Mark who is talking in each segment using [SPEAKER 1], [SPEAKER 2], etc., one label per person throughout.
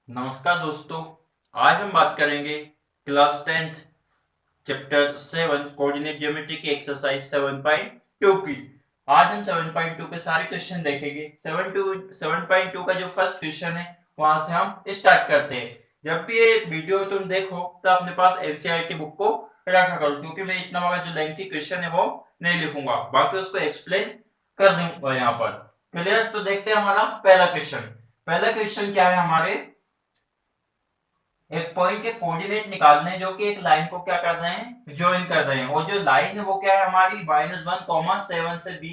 [SPEAKER 1] नमस्कार दोस्तों। आज हम बात करेंगे class 10th chapter 7 coordinate geometry की एक्सरसाइज 7.2 की। आज हम 7.2 के सारे क्वेश्चन देखेंगे। 7.2 का जो फर्स्ट क्वेश्चन है वहां से हम स्टार्ट करते हैं। जब भी ये वीडियो तुम देखो तो अपने पास एनसीईआरटी बुक को रखा करो, क्योंकि मैं इतना बड़ा जो लेंथी क्वेश्चन है वो नहीं लिखूंगा, बाकी उसको एक्सप्लेन कर दूंगा यहाँ पर। क्लियर? तो देखते हैं हमारा पहला क्वेश्चन। पहला क्वेश्चन क्या है हमारे, एक पॉइंट के कोऑर्डिनेट निकालने हैं जो कि एक लाइन को क्या कर रहे हैं, ज्वाइन कर रहे हैं। और जो लाइन है वो क्या है हमारी -1, 7 से बी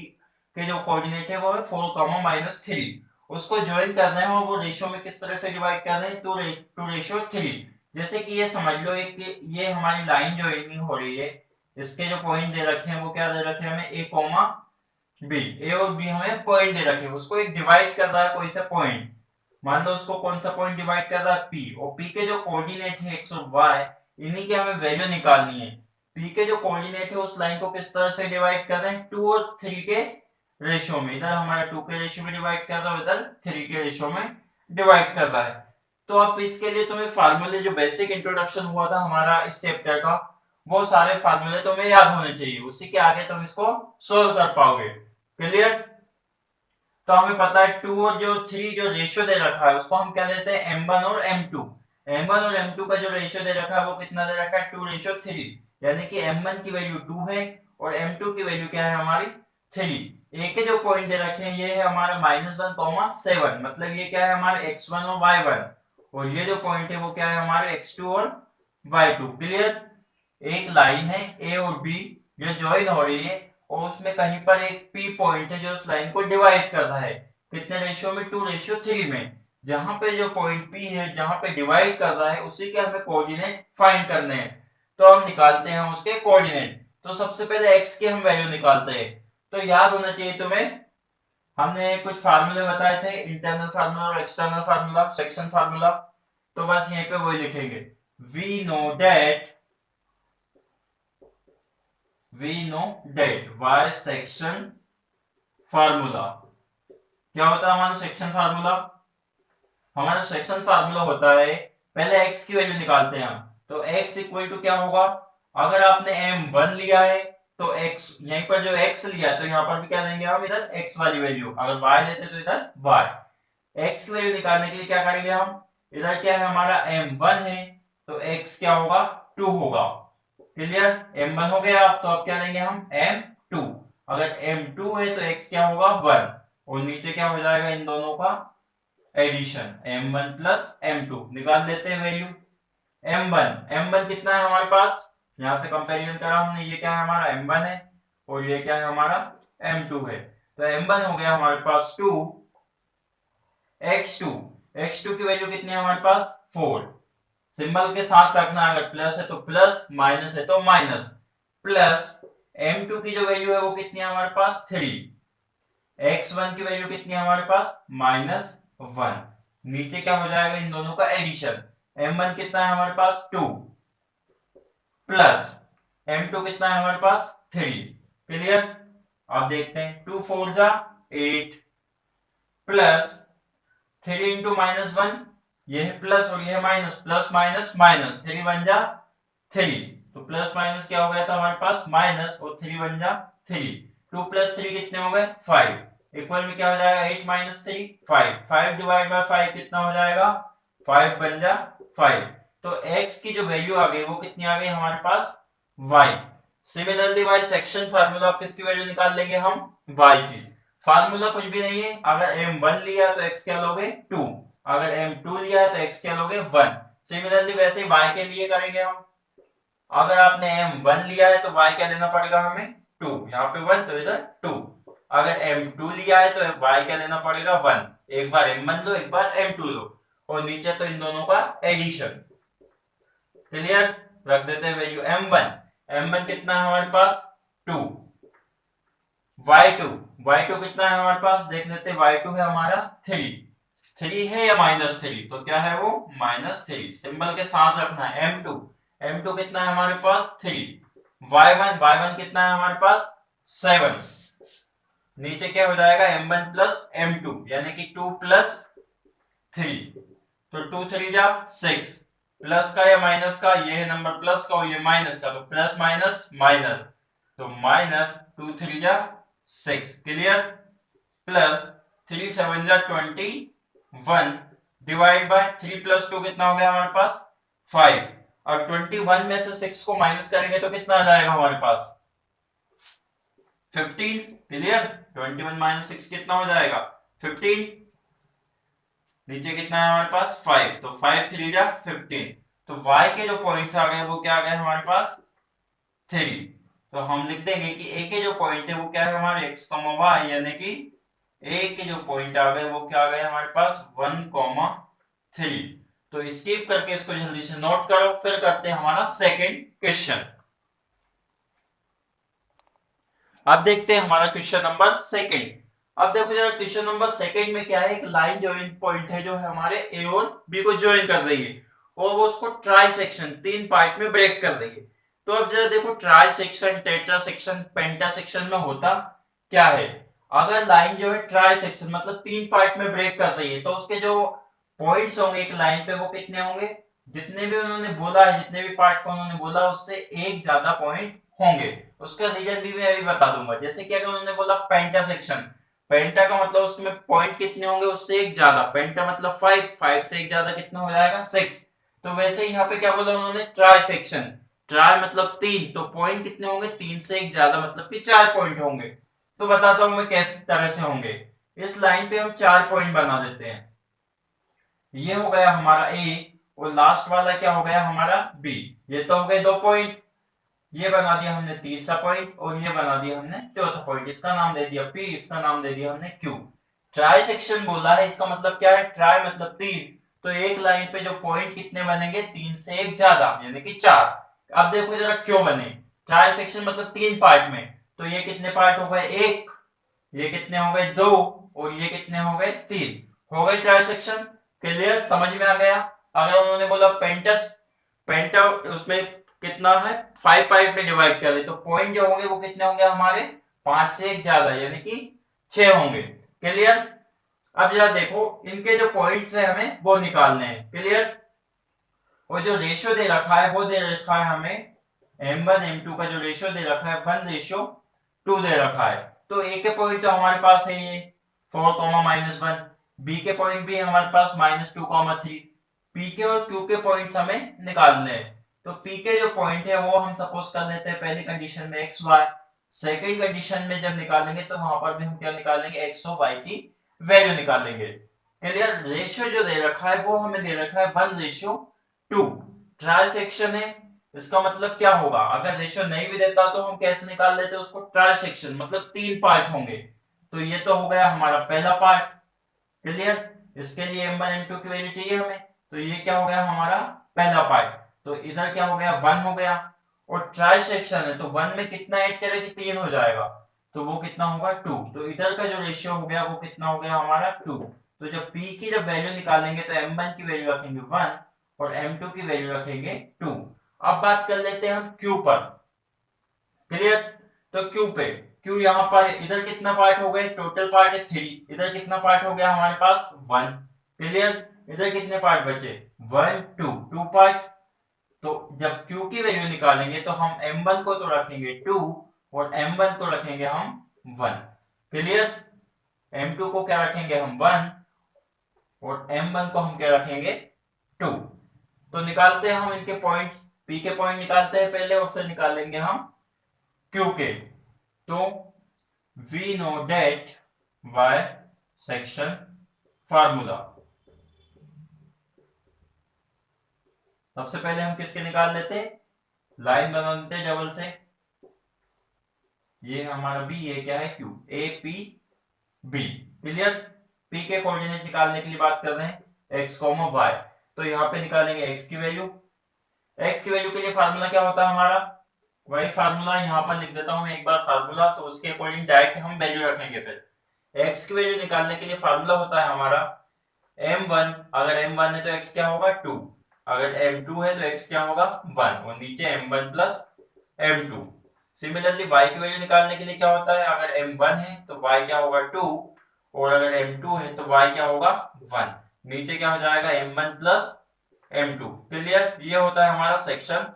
[SPEAKER 1] के जो कोऑर्डिनेट है वो है 4, -3। उसको ज्वाइन कर रहे हैं और वो रेशियो में किस तरह से डिवाइड कर रहे हैं, 2:3। जैसे कि ये समझ लो एक ये हमारी लाइन ज्वाइनिंग हो रही है। इसके जो पॉइंट दे रखे हैं वो क्या दे रखे हैं हमें, बी। ए और बी हमें पॉइंट दे रखे हैं, उसको एक डिवाइड कर रहा है कोई सा पॉइंट। मान लो उसको कौन सा पॉइंट डिवाइड कर रहा है, पी। और पी के जो कोऑर्डिनेट है एक्स और वाई, इन्हीं की हमें वैल्यू निकालनी है। पी के जो कोऑर्डिनेट है उस लाइन को किस तरह से डिवाइड कर रहे हैं, 2 और 3 के रेशियो में। इधर हमारा 2 के रेशियो में डिवाइड कर रहा है, इधर 3 के रेशियो में डिवाइड कर रहा है। तो अब इसके लिए तुम्हें फार्मूले, जो बेसिक इंट्रोडक्शन हुआ था हमारा इस चैप्टर का, वो सारे फार्मूले तुम्हें याद होने चाहिए। उसी के आगे तुम इसको सोल्व कर पाओगे। क्लियर? तो हमें पता है 2 और जो 3 जो रेशियो दे रखा है उसको हम क्या देते हैं, m1 और m2। m1 और m2 का जो रेशियो दे रखा है वो कितना दे रखा है, 2:3। यानी कि m1 की वैल्यू 2 है और m2 की वैल्यू क्या है हमारी, 3। ए के जो पॉइंट दे रखे हैं ये है हमारा -1, 7, मतलब ये क्या है हमारे x1 और y1। और ये जो पॉइंट है वो क्या है हमारे x2 और y2। क्लियर? एक लाइन है ए और बी जो ज्वाइन हो रही है, और उसमें कहीं पर एक पी पॉइंट है जो उस लाइन को डिवाइड कर रहा है। कितने रेशियो में, 2:3 में। जहां पे जो पॉइंट पी है जहां पे डिवाइड कर रहा है उसी के हमें कोऑर्डिनेट फाइंड करने हैं। तो हम निकालते हैं उसके कोऑर्डिनेट। तो सबसे पहले एक्स की हम वैल्यू निकालते हैं। तो याद होना चाहिए तुम्हें, हमने कुछ फार्मूले बताए थे, इंटरनल फार्मूला और एक्सटर्नल फार्मूला, सेक्शन फार्मूला। तो बस यहीं पे वही लिखेंगे। We know that y section formula. क्या होता है हमारा सेक्शन फार्मूला? हमारा सेक्शन फार्मूला होता है, पहले x की वैल्यू निकालते हैं हम। तो x इक्वल टू क्या होगा, अगर आपने m1 लिया है तो x, यहीं पर जो x लिया है तो यहां पर भी क्या लेंगे हम, इधर x वाली वैल्यू। अगर y लेते तो इधर y। x की वैल्यू निकालने के लिए क्या करेंगे हम, इधर क्या है हमारा m1 है तो x क्या होगा, 2 होगा। क्लियर? m1 हो गया। अब तो अब क्या लेंगे हम, m2। अगर m2 है तो x क्या होगा, 1। और नीचे क्या हो जाएगा, इन दोनों का एडिशन, m1 प्लस m2। निकाल लेते हैं वैल्यू। m1 कितना है हमारे पास, यहां से कंपैरिजन करा हमने, ये क्या है हमारा m1 है और ये क्या है हमारा m2 है। तो m1 हो गया हमारे पास 2, x2 की वैल्यू कितनी है हमारे पास, 4। सिंबल के साथ रखना, अगर प्लस है तो प्लस, माइनस है तो माइनस। प्लस m2 की जो वैल्यू है वो कितनी है हमारे पास, 3। x1 की वैल्यू कितनी है हमारे पास, -1। नीचे क्या हो जाएगा, इन दोनों का एडिशन। m1 कितना है हमारे पास, 2, प्लस m2 कितना है हमारे पास, 3। क्लियर? अब देखते हैं, 2 4 जा 8, प्लस 3 इंटू -1, ये है प्लस और ये है माइनस, प्लस माइनस माइनस, 3 1 जा 3। तो प्लस माइनस क्या हो गया था हमारे पास, माइनस, और 3 1 जा 3। 2 प्लस 3 कितने हो गए, 5। इक्वल में क्या हो जाएगा, 8 माइनस 3 5। 5 डिवाइड बाय 5 कितना हो जाएगा, 5 बन जा 5। तो x की जो वैल्यू आ गई वो कितनी आ गई हमारे पास, y। Similarly y section formula, आप किसकी वैल्यू निकाल लेंगे हम, y की। फार्मूला कुछ भी नहीं है, अगर m1 लिया तो x क्या लोगे, 2। अगर m2 लिया है तो x क्या लोगे, 1। सिमिलरली वैसे ही y के लिए करेंगे हम। अगर आपने m1 लिया है तो y क्या लेना पड़ेगा हमें, 2। यहाँ पे 1 तो इधर 2। अगर m2 लिया है तो y क्या लेना पड़ेगा, 1। एक बार m1 लो, एक बार m2 लो, और नीचे तो इन दोनों का एडिशन। क्लियर? रख देते हैं वैल्यू m1 कितना है हमारे पास, 2। y2 कितना है हमारे पास, देख लेते हैं। y2 है हमारा 3 है या -3, तो क्या है वो, -3। सिंबल के साथ रखना है। m2 कितना है हमारे पास, 3। y1 कितना है हमारे पास, 7। नीचे क्या हो जाएगा, m1 प्लस m2, यानी कि 2 प्लस 3। तो 2 3 जा 6, प्लस का या माइनस का, ये है नंबर प्लस का और ये माइनस का, तो प्लस माइनस माइनस, तो माइनस 2 3 जा 6, क्लियर, प्लस 3 7 जा 21 डिवाइड बाय 3 प्लस 2 कितना हो गया हमारे पास 5, और 21 में से 6 को माइनस करेंगे तो कितना आ जाएगा हमारे पास 15, क्लियर, 21 माइनस 6 कितना हो जाएगा 15, नीचे कितना है हमारे पास 5, तो 5 3 जा 15, तो y के जो पॉइंट्स आ गए वो क्या आ गए हमारे पास 3, तो हम लिख देंगे कि a के जो पॉइंट है वो क्या है हमारे x, y, यानी कि a के जो पॉइंट आ गए वो क्या आ गए हमारे पास 1, 3, तो स्किप करके इसको जल्दी से नोट करो, फिर करते हैं हमारा सेकंड क्वेश्चन। अब देखते हैं हमारा क्वेश्चन नंबर सेकंड। अब देखो जरा क्वेश्चन नंबर सेकंड में क्या है, एक लाइन ज्वाइन पॉइंट है जो है हमारे ए और बी को ज्वाइन कर रही है और वो उसको ट्राई सेक्शन 3 पार्ट में ब्रेक कर रही है। तो अब जरा देखो ट्राई सेक्शन, टेट्रा सेक्शन, पेंटा सेक्शन में होता क्या है, अगर लाइन जो है ट्राई सेक्शन मतलब 3 पार्ट में ब्रेक कर रही है तो उसके जो पॉइंट्स होंगे एक लाइन पे वो कितने होंगे, जितने भी उन्होंने बोला है, जितने भी पार्ट को उन्होंने बोला उससे एक ज्यादा पॉइंट होंगे। उसका रीजन भी मैं अभी बता दूंगा। जैसे कि अगर उन्होंने बोला पेंटा सेक्शन, पेंटा का मतलब उसमें पॉइंट कितने होंगे उससे एक ज्यादा, पेंटा मतलब 5, 5 से एक ज्यादा कितना हो जाएगा 6, तो वैसे ही यहाँ पे क्या बोला उन्होंने ट्राई सेक्शन, ट्राई मतलब 3, तो पॉइंट कितने होंगे 3 से एक ज्यादा मतलब कि 4 पॉइंट होंगे। तो बताता हूं मैं किस तरह से होंगे। इस लाइन पे हम 4 पॉइंट बना देते हैं, ये हो गया हमारा ए और लास्ट वाला क्या हो गया हमारा बी, ये तो हो गए 2 पॉइंट, ये बना दिया हमने तीसरा पॉइंट और ये बना दिया हमने चौथा पॉइंट, इसका नाम दे दिया पी, इसका नाम दे दिया हमने क्यू। ट्राई सेक्शन बोला है, इसका मतलब क्या है, ट्राई मतलब 3, तो एक लाइन पे जो पॉइंट कितने बनेंगे 3 से एक ज्यादा यानी कि 4। अब देखो जरा क्यों बने, ट्राई सेक्शन मतलब 3 पार्ट में, तो ये कितने पार्ट हो गए 1, ये कितने हो गए 2 और ये कितने हो गए 3, हो गए ट्राई सेक्शन, क्लियर, समझ में आ गया। अगर उन्होंने बोला पेंटस, पेंटा उसमें कितना है 5 पार्ट में डिवाइड कर दे तो पॉइंट जो होंगे वो कितने होंगे हमारे 5 से एक ज्यादा यानी कि 6 होंगे, क्लियर। अब जरा देखो इनके जो पॉइंट्स है हमें वो निकालने हैं, क्लियर, और जो रेशियो दे रखा है वो दे रखा है हमें m1 m2 का जो रेशियो दे रखा है 1:2 दे रखा है। तो a के पॉइंट तो हमारे पास है ये 4, -1, b के पॉइंट भी है हमारे पास -2, 3, p के और q के पॉइंट्स हमें निकालने हैं। तो p के जो पॉइंट है वो हम सपोज कर लेते हैं पहली कंडीशन में x y, सेकंड कंडीशन में जब निकालेंगे तो वहां पर भी हम क्या निकालेंगे x और y की वैल्यू निकालेंगे, क्लियर। रेशियो जो दे रखा है वो हमें दे रखा है 1:2, ट्राई सेक्शन है, इसका मतलब क्या होगा, अगर रेशियो नहीं भी देता तो हम कैसे निकाल लेते उसको, ट्राई सेक्शन मतलब 3 पार्ट होंगे, तो ये तो हो गया हमारा पहला पार्ट, क्लियर। इसके लिए m1 m2 की वैल्यू चाहिए हमें, तो ये क्या हो गया हमारा पहला पार्ट, तो इधर क्या हो गया 1 हो गया, और ट्राई सेक्शन है तो 1 में कितना ऐड करें कि 3 हो जाएगा, तो वो कितना होगा 2, तो इधर का जो रेशियो हो गया वो कितना हो गया हमारा 2। तो जब p की जब वैल्यू निकालेंगे तो m1 की वैल्यू रखेंगे 1 और m2 की वैल्यू रखेंगे 2। अब बात कर लेते हैं हम q पर, क्लियर। तो q पे, q यहाँ पर इधर कितना पार्ट हो गए, टोटल पार्ट है 3, इधर कितना पार्ट हो गया हमारे पास 1, क्लियर, इधर कितने पार्ट बचे 1 2, 2 पार्ट। तो जब q की वैल्यू निकालेंगे तो हम m1 को तो रखेंगे 2 और m1 को रखेंगे हम 1, क्लियर। m2 को क्या रखेंगे हम 1 और m1 को हम क्या रखेंगे 2। तो निकालते हैं हम इनके पॉइंट्स, p के पॉइंट निकालते हैं पहले और फिर निकालेंगे हम q के। तो we know that y section formula, सबसे पहले हम किसके निकाल लेते, लाइन बना देते डबल से, ये हमारा b, ये क्या है q, a p b, clear. p के कोऑर्डिनेट निकालने के लिए बात कर रहे हैं x, y, तो यहाँ पे निकालेंगे x की वैल्यू, x की वैल्यू के लिए फार्मूला क्या होता है हमारा, वही फार्मूला यहाँ पर लिख देता हूँ मैं एक बार फार्मूला, तो उसके अकॉर्डिंग डायरेक्ट हम वैल्यू रखेंगे। फिर x की वैल्यू निकालने के लिए फार्मूला होता है हमारा m1, अगर m1 है तो x क्या होगा 2, अगर m2 है तो x क्या होगा 1 और नीचे m1 plus m2। Similarly y की वैल्यू निकालने के लिए क्या होता है, अगर m1 है तो y क्या होगा 2 और अगर m2 है तो y क्या होगा 1, नीचे क्या हो जाएगा m1 प्लस m2। क्लियर? ये होता है हमारा सेक्शन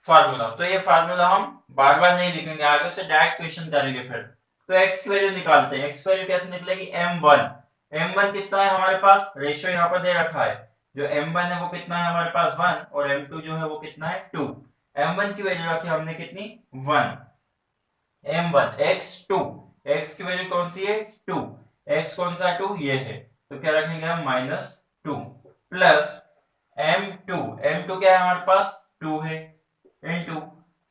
[SPEAKER 1] फार्मूला। तो ये फार्मूला हम बार बार नहीं लिखेंगे, आगे से डायरेक्ट क्वेश्चन करेंगे फिर। तो x की वैल्यू निकालते हैं। x की वैल्यू कैसे निकलेगी? m1 कितना है हमारे पास, रेशियो यहाँ पर दे रखा है। जो m1 है वो कितना है हमारे पास 1, और m2 जो है वो कितना है 2। m1 की वैल्यू रखी हमने कितनी 1, m1 x2, x की वैल्यू कौन सी है 2, x कौन सा 2 ये है, तो क्या रखेंगे हम -2 प्लस m2, m2 क्या है हमारे पास 2 है, इनटू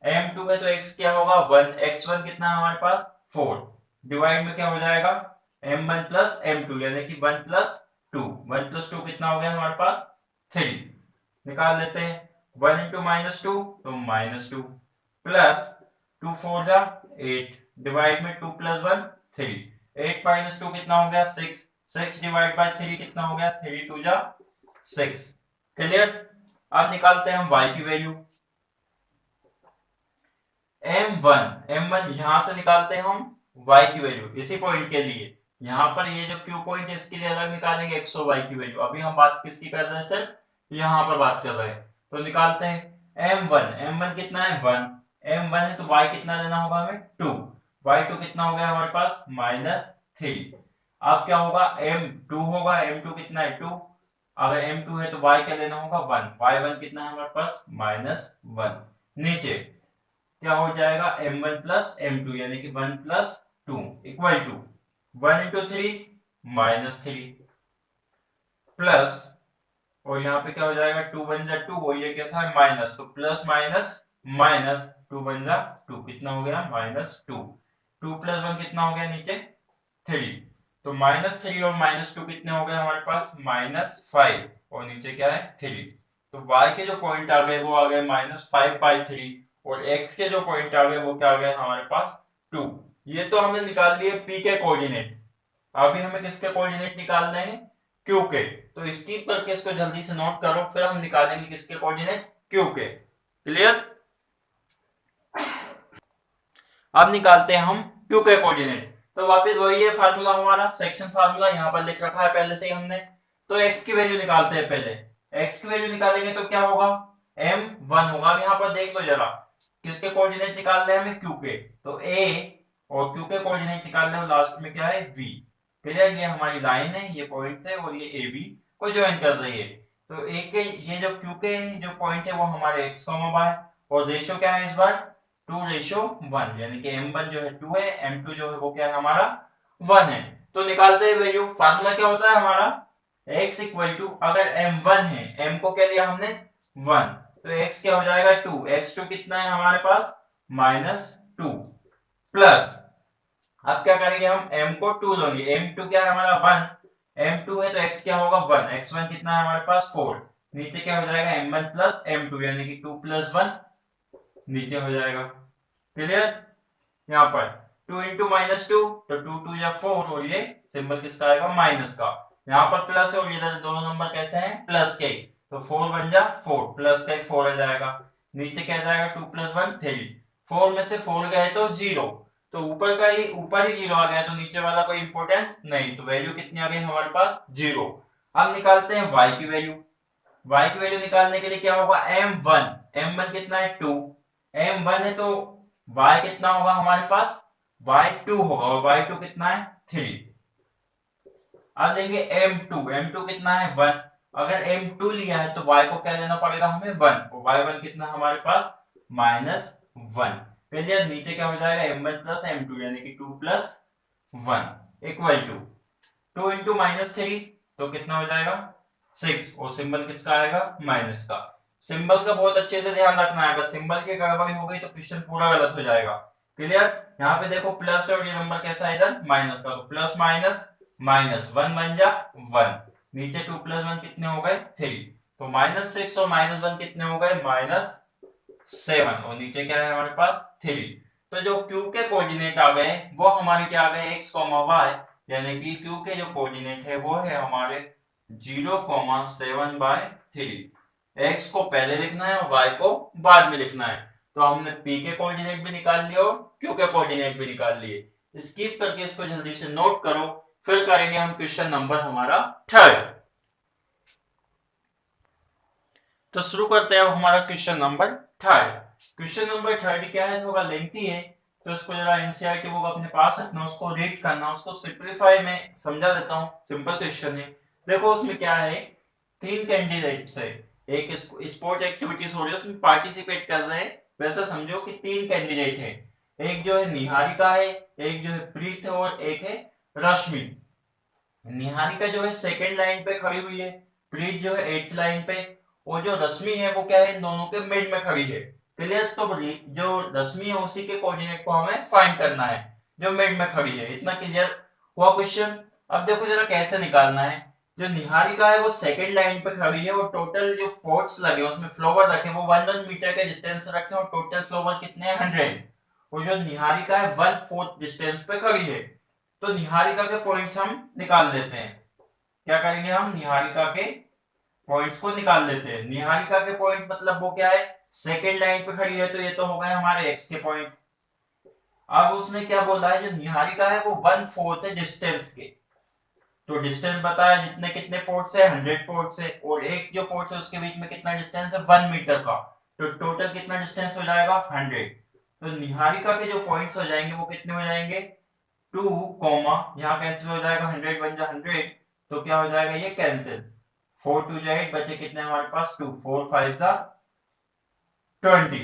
[SPEAKER 1] m2 है तो x क्या होगा 1, x1 कितना है हमारे पास 4, डिवाइड में क्या हो जाएगा m1 प्लस m2 यानी कि 1 प्लस 2, 1 प्लस 2 कितना हो गया हमारे पास 3, निकाल लेते हैं। 1 इंटू -2 तो -2 प्लस 2 4 जा 8, डिवाइड में 2 प्लस 1 3, 8 माइनस 2 कितना हो गया 6, 6 डिवाइड बाय 3 कितना हो गया 3 2 जा 6। क्लियर? अब निकालते हैं हम y की वैल्यू। m1 यहां से निकालते हैं हम y की वैल्यू इसी पॉइंट के लिए। यहां पर ये जो q पॉइंट है इसके लिए अलग निकालेंगे x और y की वैल्यू। अभी हम बात किसकी कर रहे हैं, सिर्फ यहां पर बात कर रहे हैं। तो निकालते हैं m1 कितना है 1, m1 है तो y कितना लेना होगा हमें 2, y2 कितना हो गया हमारे पास -3। अब क्या होगा m2 होगा, m2 कितना है 2, अगर m2 है तो y क्या लेना होगा 1, y1 कितना है हमारे पास -1। नीचे क्या हो जाएगा m1 प्लस m2 यानी कि 1 plus 2 equal to 1 into 3 -3 plus, और यहाँ पे क्या हो जाएगा 2 1 जा 2, और ये कैसा है माइनस, तो प्लस माइनस माइनस 2 1 जा 2 कितना हो गया -2, 2 प्लस 1 कितना हो गया नीचे 3, तो -3 और -2 कितने हो गए हमारे पास -5, और नीचे क्या है 3। तो y के जो पॉइंट आ गए वो आ गए -5/3, और x के जो पॉइंट आ गए वो क्या आ गए हमारे पास 2। ये तो हमने निकाल लिए p के कोऑर्डिनेट। अभी हमें किसके कोऑर्डिनेट निकालने हैं q के। तो स्किप करके इसको जल्दी से नोट करो, फिर हम निकालेंगे किसके कोऑर्डिनेट q के। क्लियर? अब निकालते हैं हम q के कोऑर्डिनेट। तो वापस वही है फार्मूला हमारा, सेक्शन फार्मूला यहाँ पर लिख रखा है पहले से ही हमने। तो x की वैल्यू निकालते हैं पहले। x की वैल्यू निकालेंगे तो क्या होगा m1 होगा। अब यहाँ पर देख लो जरा किसके कोऑर्डिनेट निकालने हैं हमें q के, तो a और q के कोऑर्डिनेट निकालने हैं, लास्ट में क्या है v। क्लियर? ये हमारी लाइन है, ये पॉइंट है, और ये ए बी को ज्वाइन कर रही है। तो एक के ये जो क्यू के जो पॉइंट है वो हमारे x, y, और रेशियो क्या है इस बार 2:1, यानी कि m1 जो है 2 है, m2 जो है वो क्या है हमारा 1 है। तो निकालते हैं वैल्यू। फार्मूला क्या होता है हमारा x इक्वल टू, अगर m1 है, m को क्या लिया हमने 1, तो x क्या हो जाएगा 2, x2 कितना है हमारे पास -2 प्लस, अब क्या करेंगे हम m को 2 लेंगे, m2 क्या है हमारा 1, m2 है तो x क्या होगा 1, x1 कितना है हमारे पास 4, नीचे क्या हो जाएगा m1 प्लस m2 यानी कि 2 प्लस 1 नीचे हो जाएगा। क्लियर? यहाँ पर 2 इंटू -2 तो 2 2 या 4, और ये सिंबल किसका आएगा माइनस का। यहाँ पर प्लस है और इधर दोनों नंबर कैसे हैं प्लस के, तो 4 बन जा 4 प्लस का 4 आ जाएगा, नीचे क्या जाएगा 2 प्लस 1 3, 4 में से 4 गए तो 0, तो ऊपर का ही ऊपर ही 0 आ गया, तो नीचे वाला कोई इंपॉर्टेंस नहीं, तो वैल्यू कितनी आ गई हमारे पास 0। अब निकालते हैं y की वैल्यू। y की वैल्यू निकालने के लिए क्या होगा m1 कितना है 2, m1 है तो y कितना होगा हमारे पास y2 होगा, और y2 कितना है 3। अब लेंगे m2 कितना है 1, अगर m2 लिया है तो y को क्या लेना पड़ेगा हमें 1, और y1 कितना हमारे पास -1। क्लियर? नीचे क्या हो जाएगा m1 प्लस m2 यानी कि 2 प्लस 1 इक्वल टू 2 इंटू -3 तो कितना हो जाएगा 6, और सिंबल किसका आएगा माइनस का। सिंबल का बहुत अच्छे से ध्यान रखना है, अगर सिंबल की गड़बड़ी हो गई तो क्वेश्चन पूरा गलत हो जाएगा। क्लियर? यहाँ पे देखो प्लस है और ये नंबर कैसा है इधर माइनस का, तो प्लस माइनस माइनस 1 बन जा 1, नीचे 2 प्लस 1 कितने हो गए 3, तो -6 और -1 कितने हो गए -7, और नीचे क्या है हमारे पास 3। तो जो q के कोऑर्डिनेट आ गए वो हमारे क्या आ गए x, y, यानी कि q के जो कोऑर्डिनेट है वो है हमारे 0,7/3। x को पहले लिखना है और y को बाद में लिखना है। तो हमने p के कोऑर्डिनेट भी निकाल लिए और q के कोऑर्डिनेट भी निकाल लिए। स्किप करके इसको जल्दी से नोट करो, फिर करेंगे हम क्वेश्चन नंबर हमारा 3। तो शुरू करते हैं अब हमारा question number third. Question number third क्या है, थोड़ा लेंथी है, तो इसको जरा एनसीईआरटी बुक अपने पास रखना, उसको रीड करना, उसको सिंपलीफाई में समझा देता हूँ। सिंपल क्वेश्चन है। देखो उसमें क्या है, 3 कैंडिडेट्स है, एक स्पोर्ट एक्टिविटीज हो रही है उसमें पार्टिसिपेट कर रहे हैं। वैसा समझो कि 3 कैंडिडेट है, एक जो है निहारिका है, एक जो है प्रीत है और एक है रश्मि। निहारिका जो है सेकंड लाइन पे खड़ी हुई है, प्रीत जो है 8th लाइन पे, और जो रश्मि है वो क्या है, इन दोनों के मिड में खड़ी है। क्लियर। तो जो रश्मि है उसी के कोऑर्डिनेट को हमें फाइंड करना है जो मिड में खड़ी है। इतना क्लियर हुआ क्वेश्चन। अब देखो जरा कैसे निकालना है। जो निहारिका है वो सेकंड लाइन पे खड़ी है और टोटल जो पोर्ट्स लगे उसमें फ्लोवर रखे वो 1 मीटर के डिस्टेंस रखे और टोटल फ्लोवर कितने हैं 100। और जो निहारिका है 1/4 डिस्टेंस पे खड़ी है। तो निहारिका के पॉइंट्स हम निकाल लेते हैं। क्या करेंगे, हम निहारिका के पॉइंट्स को निकाल लेते हैं। निहारिका के पॉइंट मतलब वो क्या है, सेकेंड लाइन पे खड़ी है तो ये तो हो गए हमारे एक्स के पॉइंट। अब उसने क्या बोला है, जो निहारिका है वो 1/4 है डिस्टेंस के। तो डिस्टेंस बताया जितने कितने पोर्ट्स है 100 पोर्ट्स है, और एक जो पोर्ट्स है उसके बीच में कितना डिस्टेंस है 1 मीटर का। तो टोटल कितना डिस्टेंस हो जाएगा 100। तो निहारिका के जो पॉइंट्स हो जाएंगे वो कितने हो जाएंगे 2 कॉमा, यहाँ कैंसिल हो जाएगा 100 बन जा 100। तो क्या हो जाएगा ये कैंसिल, 4 2 जा 8, बचे कितने हमारे पास 2, 4 5 जा 20।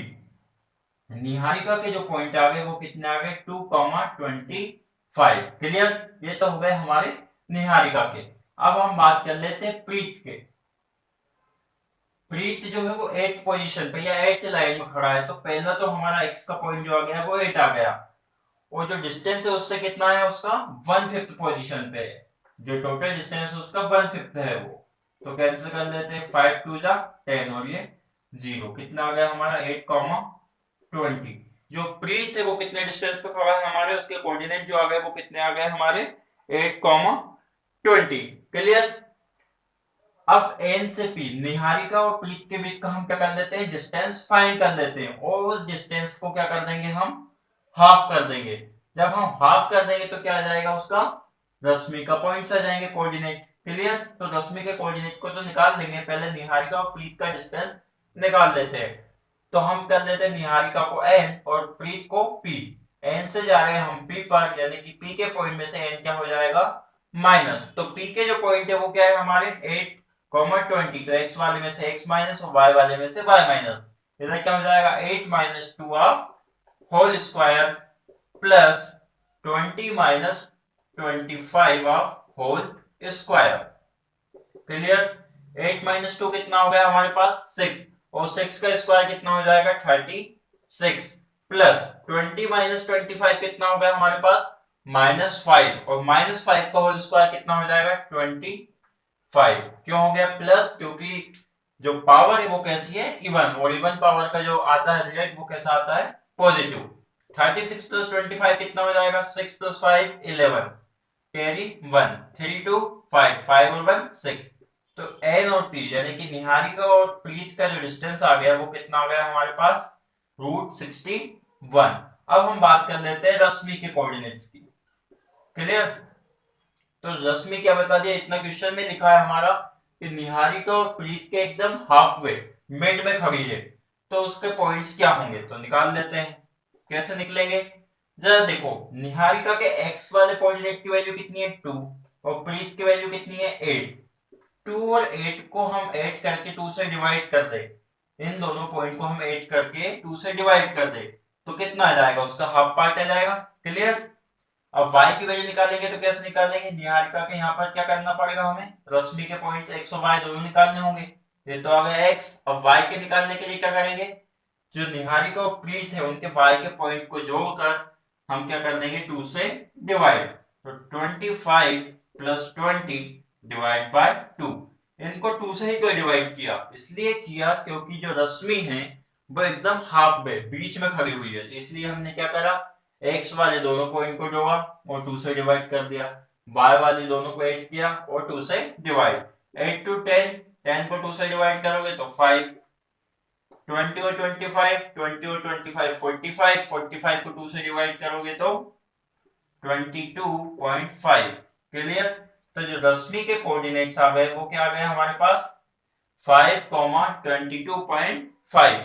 [SPEAKER 1] निहारिका के जो पॉइंट आ गए वो कितने आ गए 2 25। क्लियर। ये तो हो गए हमारे निहारिका के। अब हम बात कर लेते हैं प्रीत के। प्रीत जो है वो 8th पोजीशन पे या 8th लाइन में खड़ा है, तो पहला तो हमारा एक्स का पॉइंट जो आ गया वो 8 आ गया, और जो डिस्टेंस है उससे कितना है उसका 1/5 पोजीशन पे है। जो टोटल डिस्टेंस है उसका 1/5 है वो। तो कैंसिल कर लेते हैं, 5 2 जा 10 और ये 0। कितना आ गया हमारा 8 20। जो प्रीत है वो कितने डिस्टेंस पे खड़ा है हमारे, उसके कोऑर्डिनेट जो आ गए वो कितने आ गए हमारे 8 20। क्लियर। अब एन से पी, निहारिका और प्रीत के बीच का हम क्या कर लेते हैं, डिस्टेंस फाइंड कर लेते हैं, और उस डिस्टेंस को क्या कर देंगे हम हाफ कर देंगे। जब हम हाफ कर देंगे तो क्या आ जाएगा उसका रश्मि का पॉइंट्स आ जाएंगे कोऑर्डिनेट। क्लियर। तो रश्मि के कोऑर्डिनेट को तो निकाल देंगे, पहले निहारिका और प्रीत का डिस्टेंस निकाल लेते हैं। तो हम कर लेते हैं निहारिका को एन और प्रीत को पी। एन से जा रहे हैं हम पी पर, यानी कि पी के पॉइंट में से एन क्या हो जाएगा माइनस। तो पी के जो पॉइंट है वो क्या है हमारे 8 20। तो x वाले में से x माइनस और y वाले में से y माइनस। इधर क्या हो जाएगा 8 - 2 of whole square plus 20 - 25 of whole square. Clear. 8 - 2 कितना हो गया हमारे पास 6, और 6 का स्क्वायर कितना हो जाएगा 36, प्लस 20 - 25 कितना हो गया हमारे पास -5, और -5 का होल स्क्वायर कितना हो जाएगा 25। क्यों हो गया प्लस, क्योंकि जो पावर है वो कैसी है इवन, और इवन पावर का जो आता है रिजल्ट वो कैसा आता है पॉजिटिव। 36 + 25 कितना हो जाएगा 6 + 5 11, कैरी 1, 3 2 5, 5 और 1 6। तो एन और पी यानी कि निहारिका और प्रीत का जो डिस्टेंस आ गया वो कितना आ गया हमारे पास √61। अब हम बात कर लेते हैं रश्मि के कोऑर्डिनेट्स की। क्लियर। तो रश्मि क्या बता दिया, इतना क्वेश्चन में लिखा है हमारा कि निहारिका और प्रीत के एकदम हाफ वे मिड में खड़ी है, तो उसके पॉइंट्स क्या होंगे, तो निकाल लेते हैं। कैसे निकलेंगे, जरा देखो निहारिका के x वाले कोऑर्डिनेट की वैल्यू कितनी है 2, और प्रीत की वैल्यू कितनी है 8। 2 और 8 को हम ऐड करके 2 से डिवाइड कर दे, इन दोनों पॉइंट को हम ऐड करके 2 से डिवाइड कर दे, तो कितना आ जाएगा उसका हाफ पार्ट आ जाएगा। क्लियर। अब y की वैल्यू निकालेंगे तो कैसे निकालेंगे, निहारिका के यहाँ पर क्या करना पड़ेगा हमें, रश्मि के पॉइंट्स x और y दोनों निकालने होंगे। ये तो आ गया x। अब y के निकालने के लिए क्या करेंगे, जो निहारिका और प्रीत है उनके y के पॉइंट को जोड़कर हम क्या कर देंगे 2 से डिवाइड। तो 25 + 20 डिवाइड बाय 2। इनको 2 से ही क्यों डिवाइड किया, इसलिए किया क्योंकि जो रश्मि है वो एकदम हाफ में बीच में खड़ी हुई है, इसलिए हमने क्या करा x वाले दोनों पॉइंट को जोड़ा और 2 से डिवाइड कर दिया, y वाले दोनों को ऐड किया और 2 से डिवाइड। 8 to 10, 10 को 2 से डिवाइड करोगे तो 5, 20 और 25, 20 और 25 45, 45 को 2 से डिवाइड करोगे तो 22.5। क्लियर। तो जो रश्मि के कोऑर्डिनेट्स आ गए वो क्या आ गए हमारे पास 5,22.5।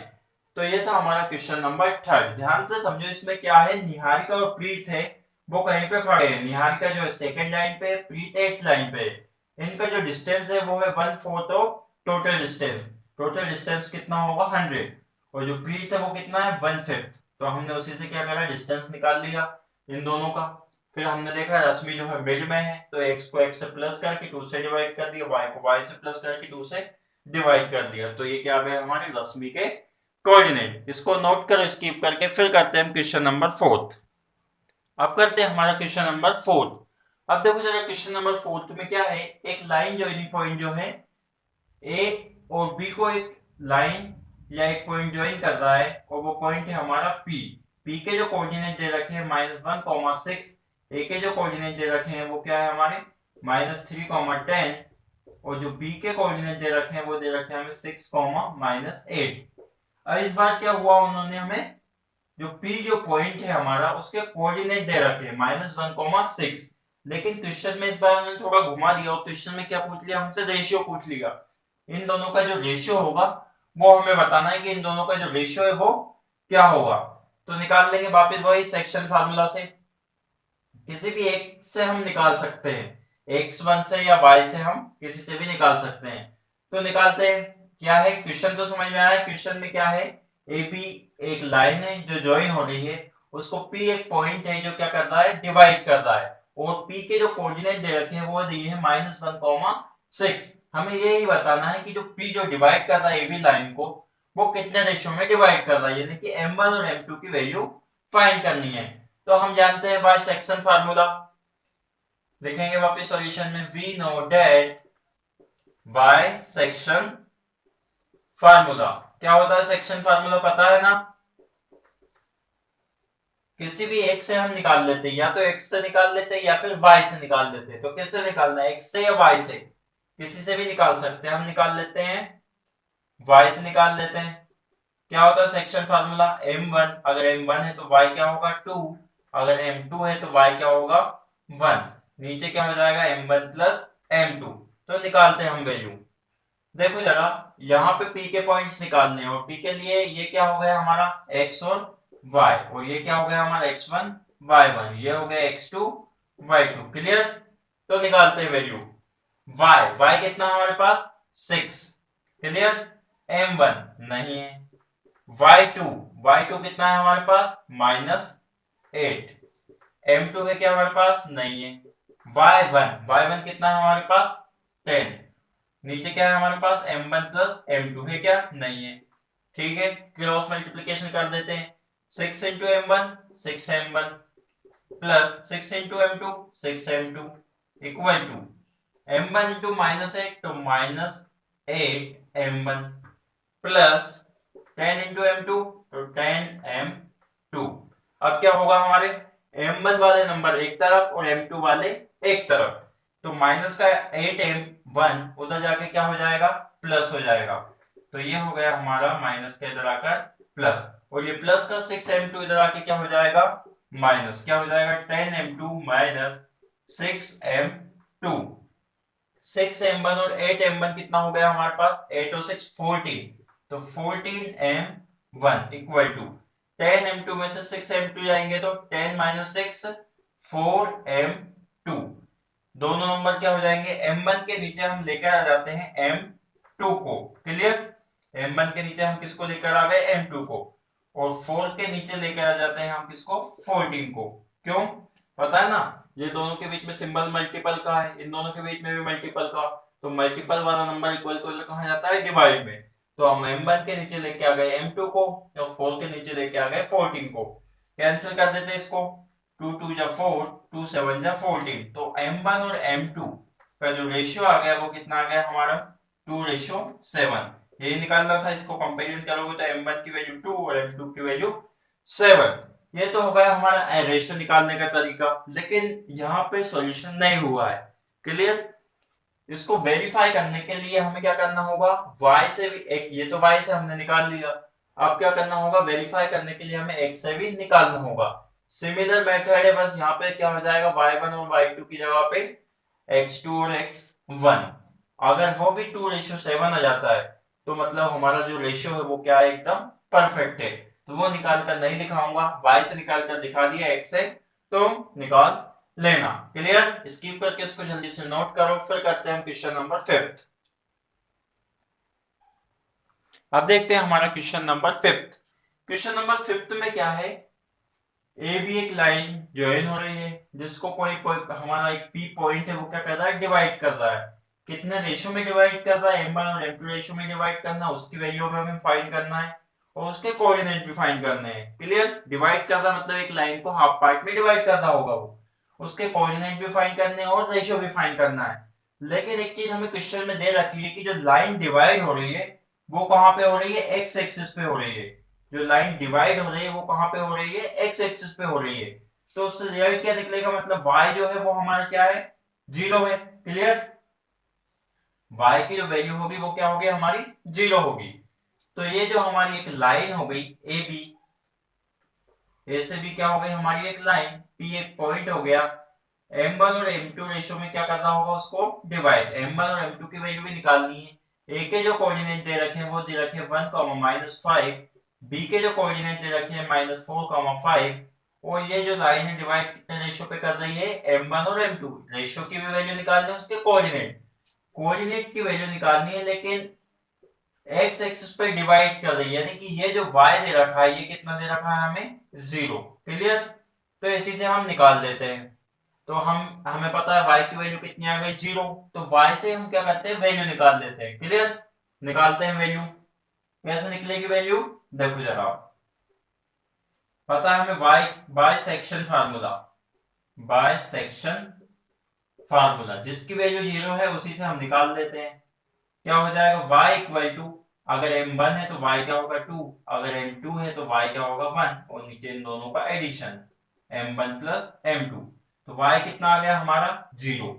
[SPEAKER 1] तो ये था हमारा क्वेश्चन नंबर 3। ध्यान से समझो, इसमें क्या है, निहारिका और प्रीत है वो कहीं पे खड़े हैं। निहारिका जो है सेकंड लाइन पे, प्रीत 8th लाइन पे। इनका जो डिस्टेंस है वो है 1/4 of total distance. Total distance कितना होगा 100, और जो प्रीत है वो कितना है 1/5। तो हमने उसी से क्या करा, डिस्टेंस निकाल लिया इन दोनों का। फिर हमने देखा रश्मि जो है मिड में है, तो x को x से प्लस करके 2 से डिवाइड कर दिया, y को y से प्लस करके 2 से डिवाइड कर दिया। तो ये क्या आ गया हमारे रश्मि के कोऑर्डिनेट। इसको नोट कर स्किप करके फिर करते हैं क्वेश्चन नंबर 4। अब करते हैं हमारा क्वेश्चन नंबर 4। अब देखो जरा क्वेश्चन नंबर 4 में क्या है, एक लाइन जॉइनिंग पॉइंट जो है ए और बी को एक लाइन या एक पॉइंट ज्वाइन कर रहा है, और वो पॉइंट है हमारा पी। पी के जो कोऑर्डिनेट दे रखे हैं -1,6, ए के जो कोऑर्डिनेट दे रखे हैं वो क्या है हमारे -3,10, और जो बी के कोऑर्डिनेट दे रखे हैं वो दे रखे हैं हमें 6, -8। अब इस बार क्या हुआ, उन्होंने हमें जो पी जो पॉइंट है हमारा उसके कोऑर्डिनेट दे रखे हैं -1,6, लेकिन क्वेश्चन में इस बार उन्होंने थोड़ा घुमा दिया, और क्वेश्चन में क्या पूछ लिया हमसे, रेशियो पूछ लिया। इन दोनों का जो रेशियो होगा वो हमें बताना है कि इन दोनों का जो रेशियो है वो क्या होगा। तो निकाल लेंगे वापस वही सेक्शन फार्मूला से। किसी भी एक से हम निकाल सकते हैं, x1 से या y से हम किसी से भी निकाल सकते हैं। तो निकालते हैं। क्या है क्वेश्चन तो समझ में आया। क्वेश्चन में क्या है, ए बी एक लाइन है जो ज्वाइन हो रही है, उसको p एक पॉइंट है जो क्या कर रहा है, डिवाइड कर रहा है, और p के जो कोऑर्डिनेट दे रखे हैं वो दिए हैं -1,6। हमें यही बताना है कि जो p जो डिवाइड कर रहा है ab लाइन को, वो कितने रेशियो में डिवाइड कर रहा है, यानी कि m1 और m2 की वैल्यू फाइंड करनी है। तो हम जानते हैं बाय सेक्शन फार्मूला, लिखेंगे वापस सॉल्यूशन में, we know that by section formula. क्या होता है सेक्शन फार्मूला, पता है ना। किसी भी एक से हम निकाल लेते हैं, या तो x से निकाल लेते हैं या फिर y से निकाल लेते हैं। तो किससे निकालना है, x से या y से, किसी से भी निकाल सकते हैं। हम निकाल लेते हैं y से निकाल लेते हैं। क्या होता है सेक्शन फार्मूला, m1, अगर m1 है तो y क्या होगा 2, अगर m2 है तो y क्या होगा 1। नीचे क्या हो जाएगा m1 प्लस m2। तो निकालते हैं हम वैल्यू। देखो जरा, यहाँ पे p के पॉइंट्स निकालने हैं, और p के लिए ये क्या हो गया हमारा x और y, और ये क्या हो गया हमारा x1 y1, ये हो गया x2 y2। क्लियर। तो निकालते हैं वैल्यू। y कितना हमारे पास 6। क्लियर। m1 नहीं है। y2 कितना है हमारे पास -8। m2 है क्या हमारे पास, नहीं है। y1 कितना है हमारे पास 10। नीचे क्या है हमारे पास m1 प्लस m2 है क्या, नहीं है। ठीक है, क्रॉस मल्टीप्लिकेशन कर देते हैं। 6 into m1 6m1 plus 6 into m2 6m2 equal to m1 into -8 तो -8m1 प्लस 10 इंटू m2 तो 10m2। अब क्या होगा हमारे m1 वाले नंबर एक तरफ और m2 वाले एक तरफ, तो माइनस का 8m1 उधर जाके क्या हो जाएगा, प्लस हो जाएगा। तो ये हो गया हमारा माइनस के इधर आकर प्लस, और ये प्लस का 6m2 इधर आके क्या हो जाएगा, माइनस। क्या हो जाएगा 10m2 माइनस 6m2। 6m1 और 8m1 कितना हो गया हमारे पास, 8 और 6 14, तो 14m1 इक्वल टू 10m2 में से 6m2 जाएंगे तो 10 माइनस 6 4m2। दोनों नंबर क्या हो जाएंगे, m1 के नीचे हम लेकर आ जाते हैं m2 को। क्लियर। m1 के नीचे हम किसको लेकर आ गए, m2 को, और 4 के नीचे लेकर आ जाते हैं हम किसको, 14 को। क्यों, पता है ना, ये दोनों के बीच में सिंबल मल्टीपल का है, इन दोनों के बीच में भी मल्टीपल का, तो मल्टीपल वाला नंबर इक्वल को कहा जाता है डिवाइड में। तो हम m1 के नीचे लेके आ गए m2 को, और 4 के नीचे लेके आ गए 14 को। कैंसिल कर देते हैं इसको, 2 2 जा 4, 2 7 जा 14। तो m1 और m2 का जो रेशियो आ गया वो कितना आ गया हमारा 2:7। यही निकालना था, इसको कंपेरिजन करोगे तो m1 की वैल्यू 2 और m2 की वैल्यू 7। ये तो हो गया हमारा रेशियो निकालने का तरीका, लेकिन यहाँ पे सॉल्यूशन नहीं हुआ है। क्लियर। इसको वेरीफाई करने के लिए हमें क्या करना होगा, y से भी एक, ये तो y से हमने निकाल लिया, अब क्या करना होगा, वेरीफाई करने के लिए हमें x से भी निकालना होगा। सिमिलर मेथड है, बस यहाँ पे क्या हो जाएगा y1 और y2 की जगह पे x2 और x1। अगर वो भी 2:7 आ जाता है तो मतलब हमारा जो रेशियो है वो क्या है, एकदम परफेक्ट है। तो वो निकाल कर नहीं दिखाऊंगा, y से निकाल कर दिखा दिया, x से तुम निकाल लेना। क्लियर? स्किप करके इसको जल्दी से नोट करो, फिर करते हैं क्वेश्चन नंबर 5। अब देखते हैं हमारा क्वेश्चन नंबर 5। क्वेश्चन नंबर 5 में क्या है, ए बी एक लाइन ज्वाइन हो रही है जिसको कोई कोई हमारा एक पी पॉइंट है वो क्या कर रहा है, डिवाइड कर रहा है। कितने रेशियो में डिवाइड कर रहा है, m1 और m2 रेशियो में डिवाइड करना है, उसकी वैल्यू में हमें फाइंड करना है और उसके कोऑर्डिनेट भी फाइंड करने हैं। क्लियर? डिवाइड कर रहा मतलब एक लाइन को हाफ पार्ट में डिवाइड कर रहा होगा वो, उसके कोऑर्डिनेट भी फाइंड करने हैं और रेशियो भी फाइंड करना है। लेकिन एक चीज हमें क्वेश्चन में दे रखी है कि जो लाइन डिवाइड हो रही है वो कहाँ पे हो रही है, एक्स एक्सिस पे हो रही है। जो लाइन डिवाइड हो रही है वो कहां पे हो रही है, एक्स एक्सिस पे हो रही है। तो उससे रिजल्ट क्या निकलेगा, मतलब y जो है वो हमारा क्या है, 0 है। क्लियर? y की जो वैल्यू होगी वो क्या होगी, हमारी 0 होगी। तो ये जो हमारी एक लाइन हो गई ए बी, ए से बी क्या हो गई हमारी एक लाइन, p एक पॉइंट हो गया। m1 और m2 रेशियो में क्या करना होगा, उसको डिवाइड। m1 और m2 की वैल्यू भी निकालनी है। a के जो कोऑर्डिनेट दे रखे हैं वो दे रखे हैं 1, -5। बी के जो कोऑर्डिनेट दे रखे हैं -4, 5। और ये जो लाइन है डिवाइड कितने रेशियो पे कर रही है, m1 और m2। रेशियो की भी वैल्यू निकालनी है, उसके कोऑर्डिनेट कोऑर्डिनेट की वैल्यू निकालनी है, लेकिन एक्स एक्सिस पे डिवाइड कर रही है, यानी कि ये जो y दे रखा है ये कितना दे रखा है हमें, 0। क्लियर? तो इसी से हम निकाल देते हैं। तो हमें पता है y की वैल्यू कितनी आ गई, 0। तो y से हम क्या करते हैं, वैल्यू निकाल देते हैं। क्लियर? निकालते हैं वैल्यू। कैसे निकलेगी वैल्यू, देखो जरा। पता है हमें y bye section formula, bye section formula जिसकी वैल्यू 0 है उसी से हम निकाल देते हैं। क्या हो जाएगा, y इक्वल टू, अगर m1 है तो y क्या होगा 2, अगर m2 है तो y क्या होगा 1, और नीचे इन दोनों का एडिशन m1 प्लस m2। तो y कितना आ गया हमारा 0।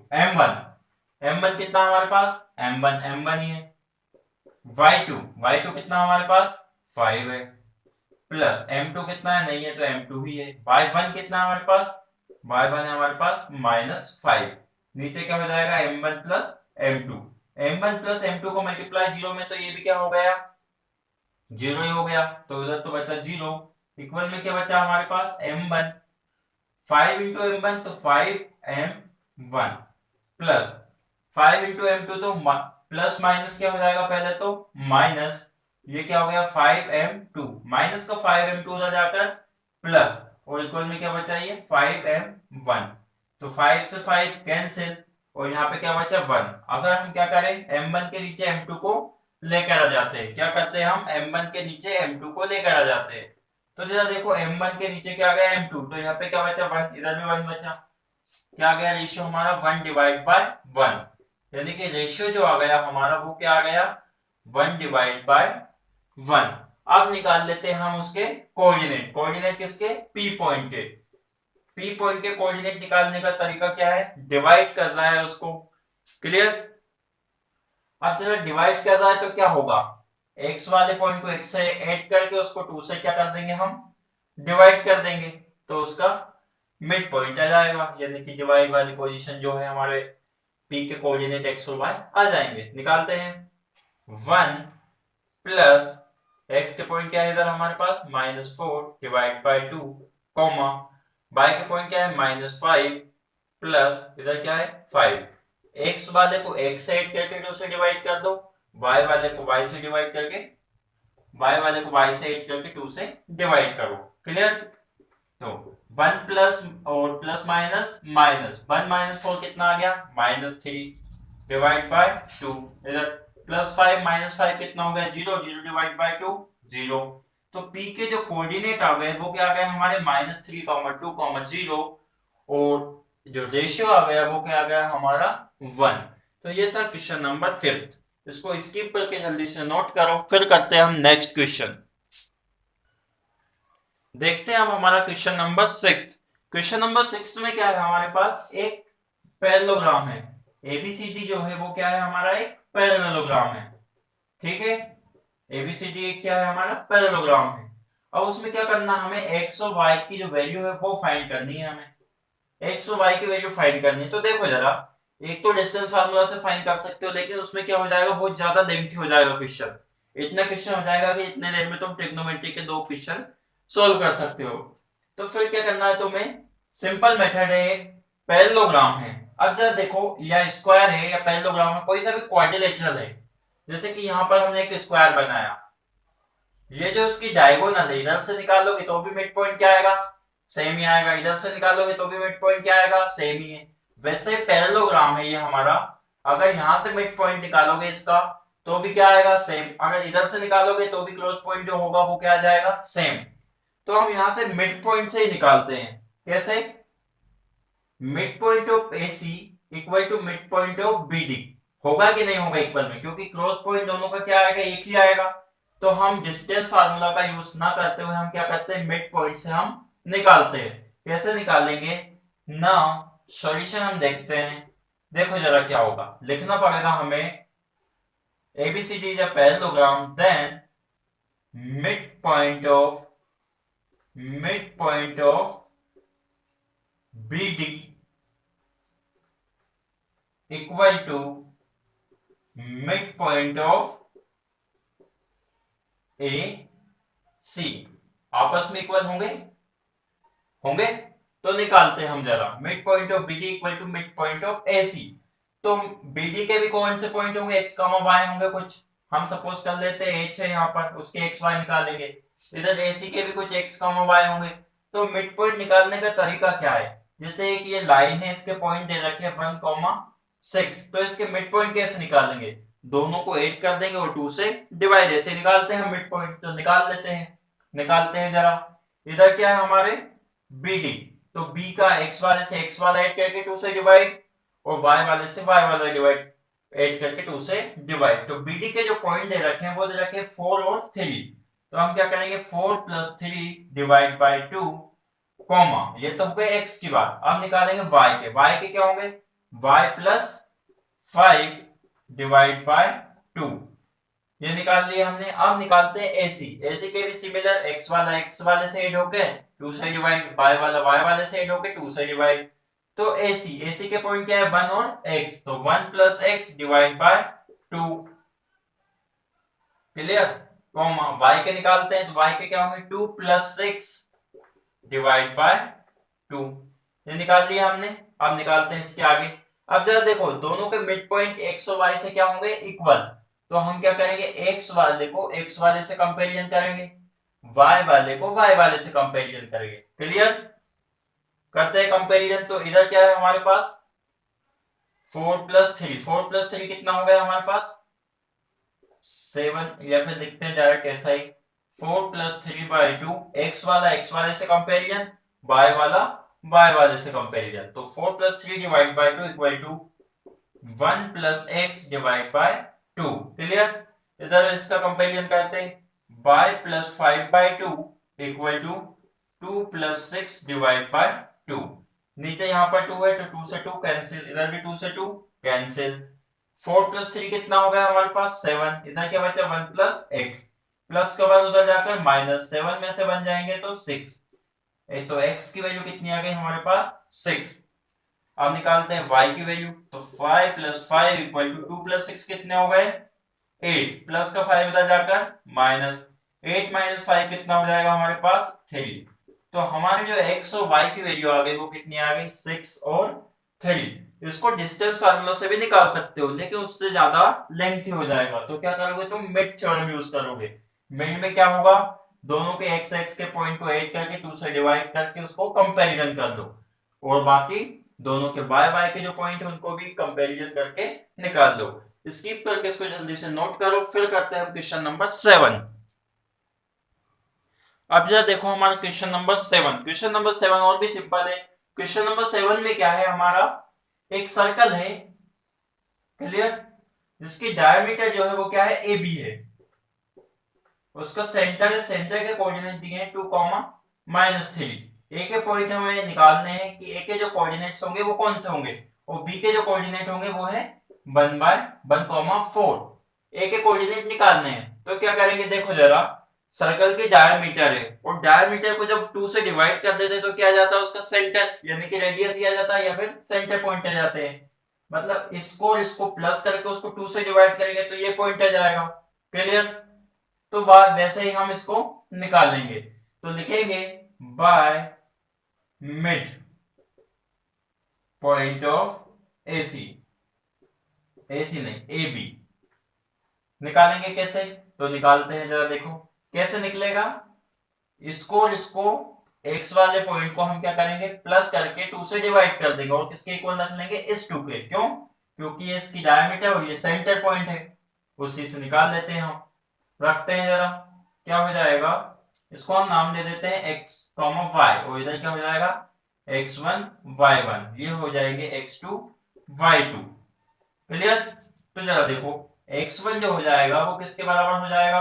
[SPEAKER 1] m1 कितना हमारे पास, m1 ही है। y2 कितना हमारे पास 5 है, प्लस m2 कितना है, नहीं है तो m2 ही है। y1 कितना है हमारे पास, y1 है हमारे पास -5। नीचे क्या हो जाएगा, m1 plus m2। m1 plus m2 को मल्टीप्लाई 0 में, तो ये भी क्या हो गया, 0 ही हो गया। तो उधर तो बचा 0, इक्वल में क्या बचा हमारे पास m1। 5 इंटू m1 तो 5m1 प्लस 5 इंटू m2 तो प्लस माइनस क्या हो जाएगा, पहले तो माइनस, ये क्या हो गया 5m2, माइनस का 5m2 उधर जाकर प्लस, और इक्वल में क्या बचा, ये 5m1। तो 5 से 5 कैंसिल, और यहाँ पे क्या बचा 1। अगर हम क्या करें, m1 के नीचे m2 को लेकर आ जाते हैं, क्या करते हैं हम m1 के नीचे m2 को लेकर आ जाते हैं। तो जरा देखो m1 के नीचे क्या आ गया m2, तो यहाँ पे क्या बचा 1, इधर भी 1 बचा। क्या आ गया रेशियो हमारा, 1 डिवाइड बाय 1, यानी कि रेशियो जो आ गया हमारा वो क्या आ गया, 1 डिवाइड बाय 1। अब निकाल लेते हैं हम उसके कोऑर्डिनेट। कोऑर्डिनेट किसके, पी पॉइंट के। पी पॉइंट के कोऑर्डिनेट निकालने का तरीका क्या है, डिवाइड कर रहा है उसको। क्लियर? अब जब डिवाइड कर रहा है तो क्या होगा, x वाले पॉइंट को x से ऐड करके उसको 2 से क्या कर देंगे, हम डिवाइड कर देंगे, तो उसका मिड पॉइंट आ जाएगा, यानी कि डिवाइड वाली पोजीशन जो है हमारे p के कोऑर्डिनेट x और y आ जाएंगे। निकालते हैं 1 प्लस x के पॉइंट क्या है इधर हमारे पास -4 डिवाइड बाय 2, कॉमा y के पॉइंट क्या है -5 प्लस इधर क्या है 5। x वाले को x से ऐड करके 2 से डिवाइड कर दो, y वाले को y से डिवाइड करके, y वाले को y से ऐड करके 2 से डिवाइड करो। क्लियर? तो 1 प्लस और प्लस माइनस माइनस, 1 -4 कितना आ गया -3 डिवाइड बाय 2, इधर +5 -5 कितना हो गया 0, 0 डिवाइड बाय 2 0। तो p के जो कोऑर्डिनेट आ गए वो क्या आ गए हमारे -3, 2, 0, और जो रेशियो आ गया वो क्या आ गया हमारा 1। तो ये था क्वेश्चन नंबर 5। इसको स्किप करके जल्दी से नोट करो, फिर करते हैं हम नेक्स्ट क्वेश्चन। देखते हैं हम हमारा क्वेश्चन नंबर 6। क्वेश्चन नंबर 6 में क्या है हमारे पास, एक पैरेललोग्राम है। एबीसीडी जो है वो क्या है हमारा, एक पैरेललोग्राम है। ठीक है, एबीसीडी एक क्या है हमारा, पैरेललोग्राम है। अब उसमें क्या करना है, हमें एक्स और वाई की जो वैल्यू है वो फाइंड करनी है। हमें एक्स और वाई की वैल्यू फाइंड करनी है। तो देखो जरा, एक तो डिस्टेंस फार्मूला से फाइंड कर सकते हो, लेकिन उसमें क्या हो जाएगा, बहुत ज्यादा लेंथी हो जाएगा क्वेश्चन। इतना क्वेश्चन हो जाएगा कि इतने देर में तुम ट्रिग्नोमेट्री के 2 क्वेश्चन सोल्व कर सकते हो। तो फिर क्या करना है तुम्हें, सिंपल मेथड है, पैरेललोग्राम है। अब जरा देखो, या स्क्वायर है या पैरेललोग्राम है, कोई सा भी क्वाड्रिलेटरल है, जैसे कि यहाँ पर हमने एक स्क्वायर बनाया, ये जो उसकी डायगोनल है, इधर से निकालोगे तो भी मिड पॉइंट क्या आएगा, सेम ही आएगा, इधर से निकालोगे तो भी मिड पॉइंट क्या आएगा, सेम ही है। वैसे पैरेललोग्राम है ये हमारा, अगर यहां से मिड पॉइंट निकालोगे इसका तो भी क्या आएगा, सेम। अगर इधर से निकालोगे तो भी क्रॉस पॉइंट जो होगा वो क्या आ जाएगा, सेम। तो हम यहां से मिड पॉइंट से ही निकालते हैं। कैसे, mid point of AC equal to mid point of BD, होगा कि नहीं होगा इक्वल में, क्योंकि क्रॉस पॉइंट दोनों का क्या आएगा, एक ही आएगा। तो हम डिस्टेंस फार्मूला का यूज ना करते हुए हम क्या करते हैं, मिड पॉइंट से हम निकालते हैं। कैसे निकालेंगे ना, सॉल्यूशन हम देखते हैं। देखो जरा क्या होगा, लिखना पड़ेगा हमें ABCD is a parallelogram, then mid point of BD equal to mid point of A C, आपस में इक्वल होंगे, होंगे। तो निकालते हैं हम जरा, mid point of BD equal to mid point of AC. तो बीडी के भी कौन से पॉइंट होंगे, एक्स कामा वाई होंगे कुछ, हम सपोज कर लेते हैं एच है यहाँ पर, उसके एक्स वाई निकालेंगे। इधर एसी के भी कुछ एक्स कामा वाई होंगे। तो मिड पॉइंट निकालने का तरीका क्या है, जैसे कि ये लाइन है, इसके पॉइंट दे रखे हैं 1,6, तो इसके मिड पॉइंट कैसे निकालेंगे, दोनों को ऐड कर देंगे और 2 से डिवाइड, ऐसे निकालते हैं मिड पॉइंट। तो निकाल लेते हैं, निकालते हैं जरा। इधर क्या है हमारे BD, तो B का x वाले से x वाला ऐड करके 2 से डिवाइड, और y वाले से y वाला डिवाइड ऐड करके 2 से डिवाइड। तो BD के जो पॉइंट दे रखे हैं वो दे रखे हैं 4 और 3, तो हम क्या करेंगे 4 + 3 डिवाइड बाय 2, कॉमा, ये तो हो गए x की बात। अब निकालेंगे y के क्या होंगे, y + 5 डिवाइड बाय 2, ये निकाल लिया हमने। अब निकालते हैं एसी के भी सिमिलर, x वाला x वाले से ऐड होके 2 से डिवाइड, y वाला y वाले से ऐड होके 2 से डिवाइड। तो एसी के पॉइंट क्या है 1 और x, तो 1 + x divide by 2, clear. Comma y के निकालते हैं, तो y के क्या होंगे 2 + 6 डिवाइड बाय 2, ये निकाल लिया हमने। अब निकालते हैं इसके आगे। अब जरा देखो, दोनों के मिड पॉइंट x और y से क्या होंगे, इक्वल। तो हम क्या करेंगे, x वाले को x वाले से कंपैरिजन करेंगे, y वाले को y वाले से कंपैरिजन करेंगे, क्लियर। करते हैं कंपैरिजन। तो इधर क्या है हमारे पास 4 + 3 कितना हो गया हमारे पास 7, या फिर लिखते हैं डायरेक्ट ऐसा ही, 4 + 3/2, x वाला x वाले से कंपैरिजन, y वाला y वाले से कंपैरिजन। तो 4 + 3 divide by 2 equal to 1 + x divide by 2, clear. इधर इसका कंपैरिजन करते हैं, y + 5/2 equal to 2 + 6 divide by 2, नीचे यहाँ पर 2 है तो 2 से 2 कैंसिल, इधर भी 2 से 2 कैंसिल। 4 + 3 कितना हो गया हमारे पास 7, इधर क्या बचा 1 + x, प्लस के बाद उधर जाकर माइनस, 7 में से बन जाएंगे तो 6, तो x की वैल्यू कितनी आ गई हमारे पास 6। अब निकालते हैं y की वैल्यू, तो 5 + 5 इक्वल टू 2 + 6 कितने हो गए 8, प्लस का 5 उधर जाकर माइनस, 8 - 5 कितना हो जाएगा हमारे पास 3। तो हमारे जो x और y की वैल्यू आ गई वो कितनी आ गई 6 और 3। इसको डिस्टेंस फार्मूला से भी निकाल सकते हो, लेकिन उससे ज्यादा लेंथी हो जाएगा। तो क्या करोगे तुम मिड थ्योरम यूज करोगे। मिड में क्या होगा, दोनों के x के पॉइंट को ऐड करके 2 से डिवाइड करके उसको कंपैरिजन कर लो, और बाकी दोनों के y के जो पॉइंट है उनको भी कंपैरिजन करके निकाल लो। स्किप करके इसको जल्दी से नोट करो, फिर करते हैं क्वेश्चन नंबर 7। अब जरा देखो हमारा क्वेश्चन नंबर 7, क्वेश्चन नंबर 7 और भी सिंपल है। क्वेश्चन नंबर 7 में क्या है हमारा, एक सर्कल है, क्लियर, जिसकी डायमीटर जो है वो क्या है AB है, उसका सेंटर है, सेंटर के कोऑर्डिनेट दिए हैं 2, -3। ए के पॉइंट हमें निकालने हैं कि ए के जो कोऑर्डिनेट्स होंगे वो कौन से होंगे, और बी के जो कोऑर्डिनेट होंगे वो है 1/1,4। ए के कोऑर्डिनेट निकालने हैं, तो क्या करेंगे, देखो जरा, सर्कल की डायमीटर है, और डायमीटर को जब 2 से डिवाइड कर देते तो क्या आ जाता है उसका सेंटर, यानी कि रेडियस ही आ जाता है, या फिर सेंटर पॉइंट आ जाते हैं। मतलब इसको और इसको प्लस करके उसको 2 से डिवाइड करेंगे तो ये पॉइंट आ जाएगा। क्लियर? तो वैसे ही हम इसको निकालेंगे, तो लिखेंगे by mid point of AC, AC नहीं ए बी। निकालेंगे कैसे? तो निकालते हैं, जरा देखो कैसे निकलेगा। इसको और इसको एक्स वाले पॉइंट को हम क्या करेंगे, प्लस करके 2 से डिवाइड कर देंगे और किसके इक्वल रख लेंगे, इस 2 के। क्यों? क्योंकि ये इसकी डायमीटर और ये सेंटर पॉइंट है, उसी से निकाल लेते हैं हम। रखते हैं जरा, क्या हो जाएगा, इसको हम नाम दे देते हैं x, y, और इधर क्या हो जाएगा x1 y1, ये हो जाएंगे x2 y2। क्लियर? तो जरा देखो x1 जो हो जाएगा वो किसके बराबर हो जाएगा,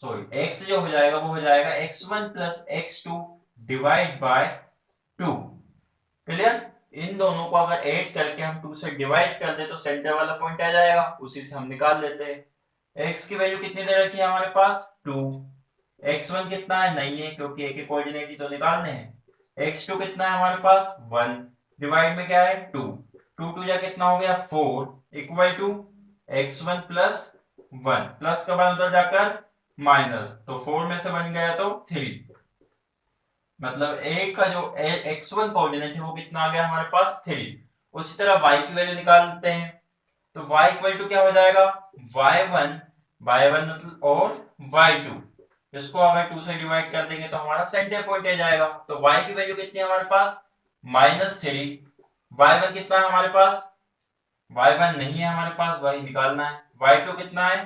[SPEAKER 1] सॉरी x जो हो जाएगा वो हो जाएगा x1 plus x2 divide by 2। Clear? इन दोनों को अगर ऐड करके हम 2 से डिवाइड कर दे तो सेंटर वाला पॉइंट आ जाएगा, उसी से हम निकाल लेते हैं। x की वैल्यू कितनी दे रखी है हमारे पास, 2। x1 कितना है, नहीं है क्योंकि एक एक कोऑर्डिनेट ही तो निकालने हैं। x2 कितना है हमारे पास, 1। डिवाइड में क्या है, 2। 2 2 जा कितना हो गया, 4 equal to x1 plus 1, plus के बाद उधर जाकर माइनस, तो 4 में से बन गया तो 3। मतलब a का जो x1 कोऑर्डिनेट है वो कितना आ गया हमारे पास, 3। उसी तरह y की वैल्यू निकालते हैं, तो y इक्वल टू क्या हो जाएगा, y1 मतलब और y2, इसको अगर 2 से डिवाइड कर देंगे तो हमारा सेंटर पॉइंट आ जाएगा। तो y की वैल्यू कितनी है हमारे पास, -3। y1 कितना है हमारे पास, y1 नहीं है हमारे पास, वही निकालना है। y2 कितना है,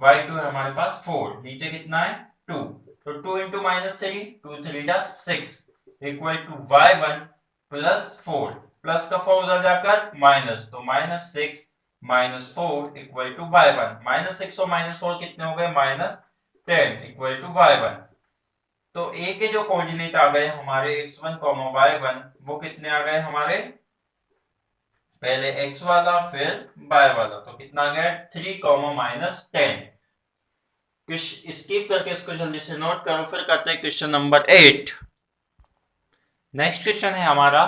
[SPEAKER 1] y2 है हमारे पास 4, नीचे कितना है 2, तो 2 इंटू -3, 2 3 जा 6 equal to y1 plus 4, plus का 4 उधर जाकर माइनस, तो -6 -4 इक्वल टू y1। -6 और -4 कितने हो गए, -10 इक्वल टू y1। तो a के जो कोऑर्डिनेट आ गए हमारे x1, y1, वो कितने आ गए हमारे, पहले x वाला फिर y वाला, तो कितना आ गया 3, -10। स्किप करके इसको जल्दी से नोट करो, फिर करते हैं क्वेश्चन नंबर 8। नेक्स्ट क्वेश्चन है हमारा।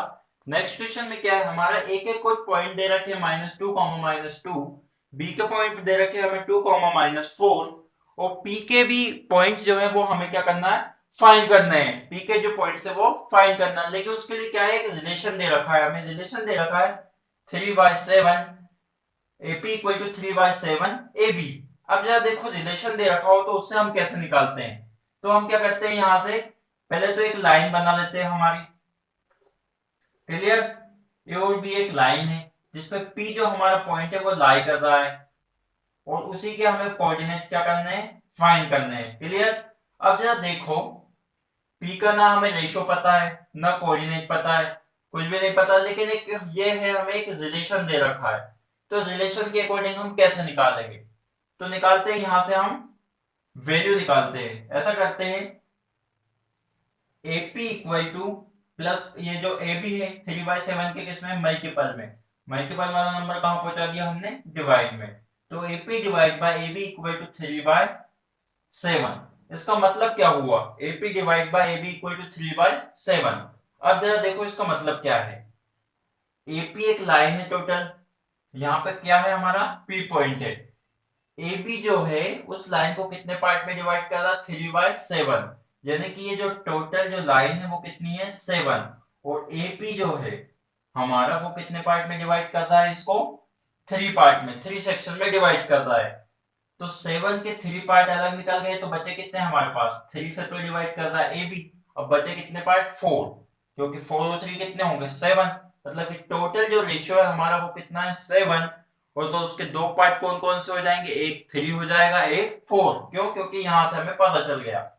[SPEAKER 1] नेक्स्ट क्वेश्चन में क्या है हमारा, एक एक कुछ पॉइंट दे रखे हैं -2, बी के पॉइंट दे रखे हैं हमें 2, -4, और पी के भी पॉइंट जो है वो हमें क्या करना है, फाइंड करना है। पी के जो पॉइंट्स है वो फाइंड करना है, लेकिन उसके लिए क्या है, एक रिलेशन दे रखा है, हमें रिलेशन दे रखा है 3/7 AP इक्वल टू 3/7 AB। अब जरा देखो रिलेशन दे रखा हो तो उससे हम कैसे निकालते हैं, तो हम क्या करते हैं, यहां से पहले तो एक लाइन बना लेते हैं हमारी। क्लियर? ये और भी एक लाइन है जिसपे P जो हमारा पॉइंट है वो लाई कर रहा है, और उसी के हमें कोऑर्डिनेट क्या करने हैं, फाइंड करने हैं। क्लियर? अब जरा देखो P का ना हमें रेशो पता है, ना कोऑर्डिनेट पता है, कुछ भी नहीं पता, लेकिन एक ये है हमें एक रिलेशन दे रखा है, तो रिलेशन के अकॉर्डिंग हम कैसे निकालेंगे, तो निकालते हैं यहां से हम वैल्यू निकालते हैं। ऐसा करते हैं AP इक्वल टू प्लस ये जो AB है 3/7 के किसमें, मल्टीपल में, मल्टीपल वाला नंबर कहां पहुंचा दिया हमने, डिवाइड में, तो AP divide by AB equal to 3/7। इसका मतलब क्या हुआ, AP divide by AB equal to 3/7। अब जरा देखो इसका मतलब क्या है, AP एक लाइन है टोटल, यहाँ पे क्या है हमारा P पॉइंट है, AB जो है उस लाइन को कितने पार्ट में डिवाइड कर रहा है, 3/7, यानी कि ये जो टोटल जो लाइन है वो कितनी है, 7, और AP जो है हमारा वो कितने पार्ट में डिवाइड कर रहा है, इसको 3 पार्ट में, 3 सेक्शन में डिवाइड कर रहा है। तो 7 के 3 पार्ट अलग निकल गए, तो बचे कितने हमारे पास, 3 से तो डिवाइड कर रहा है AB, अब बचे कितने पार्ट, 4, क्योंकि 4 और 3 कितने होंगे, 7, मतलब कि टोटल जो रेशियो है हमारा वो कितना है, 7। और तो उसके दो पार्ट कौन कौन से हो जाएंगे, एक 3 हो जाएगा, एक 4। क्यों? क्योंकि यहां से हमें पता चल गया,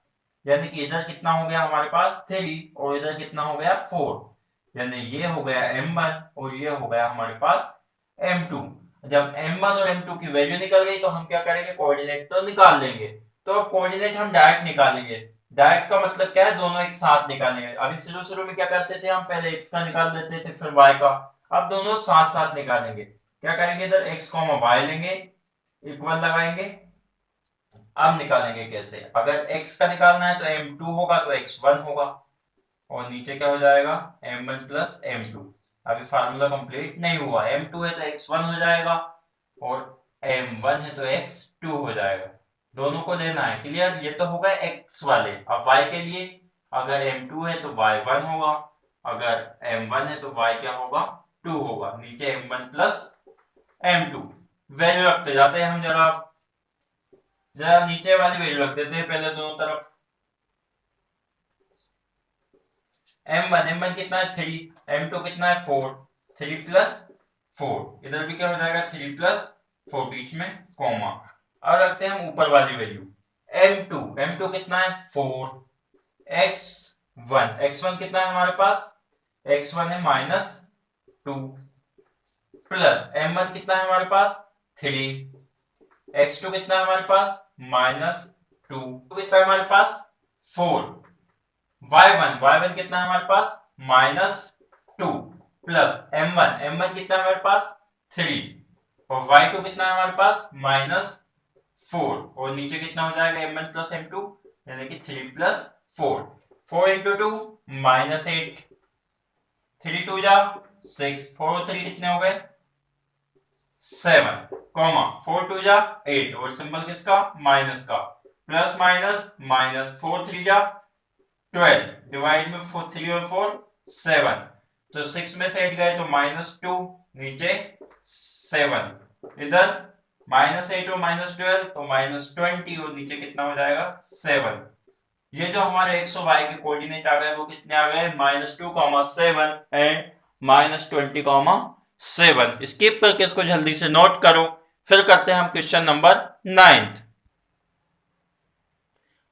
[SPEAKER 1] यानी कि इधर कितना हो गया हमारे पास 3 और इधर कितना हो गया 4, यानी ये हो गया M1 और ये हो गया हमारे पास M2। जब M1 और M2 की वैल्यू निकल गई तो हम क्या करेंगे, कोऑर्डिनेट तो निकाल लेंगे। तो अब कोऑर्डिनेट हम डायरेक्ट निकालेंगे, डायरेक्ट का मतलब क्या है, दोनों एक साथ निकालेंगे। अभी शुरू शुरू में क्या करते थे हम, पहले x का निकाल देते थे फिर y का, अब दोनों साथ साथ निकालेंगे। क्या करेंगे, इधर x, y लेंगे, इक्वल लगाएंगे। अब निकालेंगे कैसे, अगर x का निकालना है तो M2 होगा तो x1 होगा, और नीचे क्या हो जाएगा M1 प्लस M2। अभी फार्मूला कंप्लीट नहीं हुआ। m2 है तो x1 हो जाएगा और m1 है तो x2 हो जाएगा। दोनों को लेना है, क्लियर। ये तो होगा x वाले। अब y के लिए अगर m2 है तो y1 होगा, अगर m1 है तो y क्या होगा, 2 होगा। नीचे m1 प्लस m2 वैल्यू रखते जाते हैं हम। जरा जरा नीचे वाली वैल्यू रख देते हैं पहले दोनों तरफ। m1 कितना है 3, m2 कितना है 4, 3 प्लस 4, इधर भी क्या हो जाएगा 3 प्लस 4, बीच में कॉमा। अब रखते हैं हम ऊपर वाली वैल्यू m2 कितना है 4, x1 कितना है हमारे पास, x1 है -2 प्लस m1 कितना है हमारे पास 3, x2 कितना है हमारे पास -2, कितना है हमारे पास 4, y1 कितना है हमारे पास -2 प्लस m1 कितना है हमारे पास 3 और y2 कितना है हमारे पास -4 और नीचे कितना हो जाएगा m1 प्लस m2 यानी कि 3 प्लस 4, 4 इंटू 2 -8, 3 2 जा 6, 4 और 3 कितने हो गए 7, कॉमा 4 2 जा 8 और सिंबल किसका माइनस का, प्लस माइनस माइनस, 4 3 जा 12, डिवाइड में 4 3 और 4 7, तो 6 में से 8 गए तो -2, नीचे 7, इधर -8 और -12 तो -20 और नीचे कितना हो जाएगा 7। ये जो हमारे x और y के कोऑर्डिनेट आ गए वो कितने आ गए -2, 7 एंड -20, 7। स्किप करके इसको जल्दी से नोट करो, फिर करते हैं हम क्वेश्चन नंबर 9।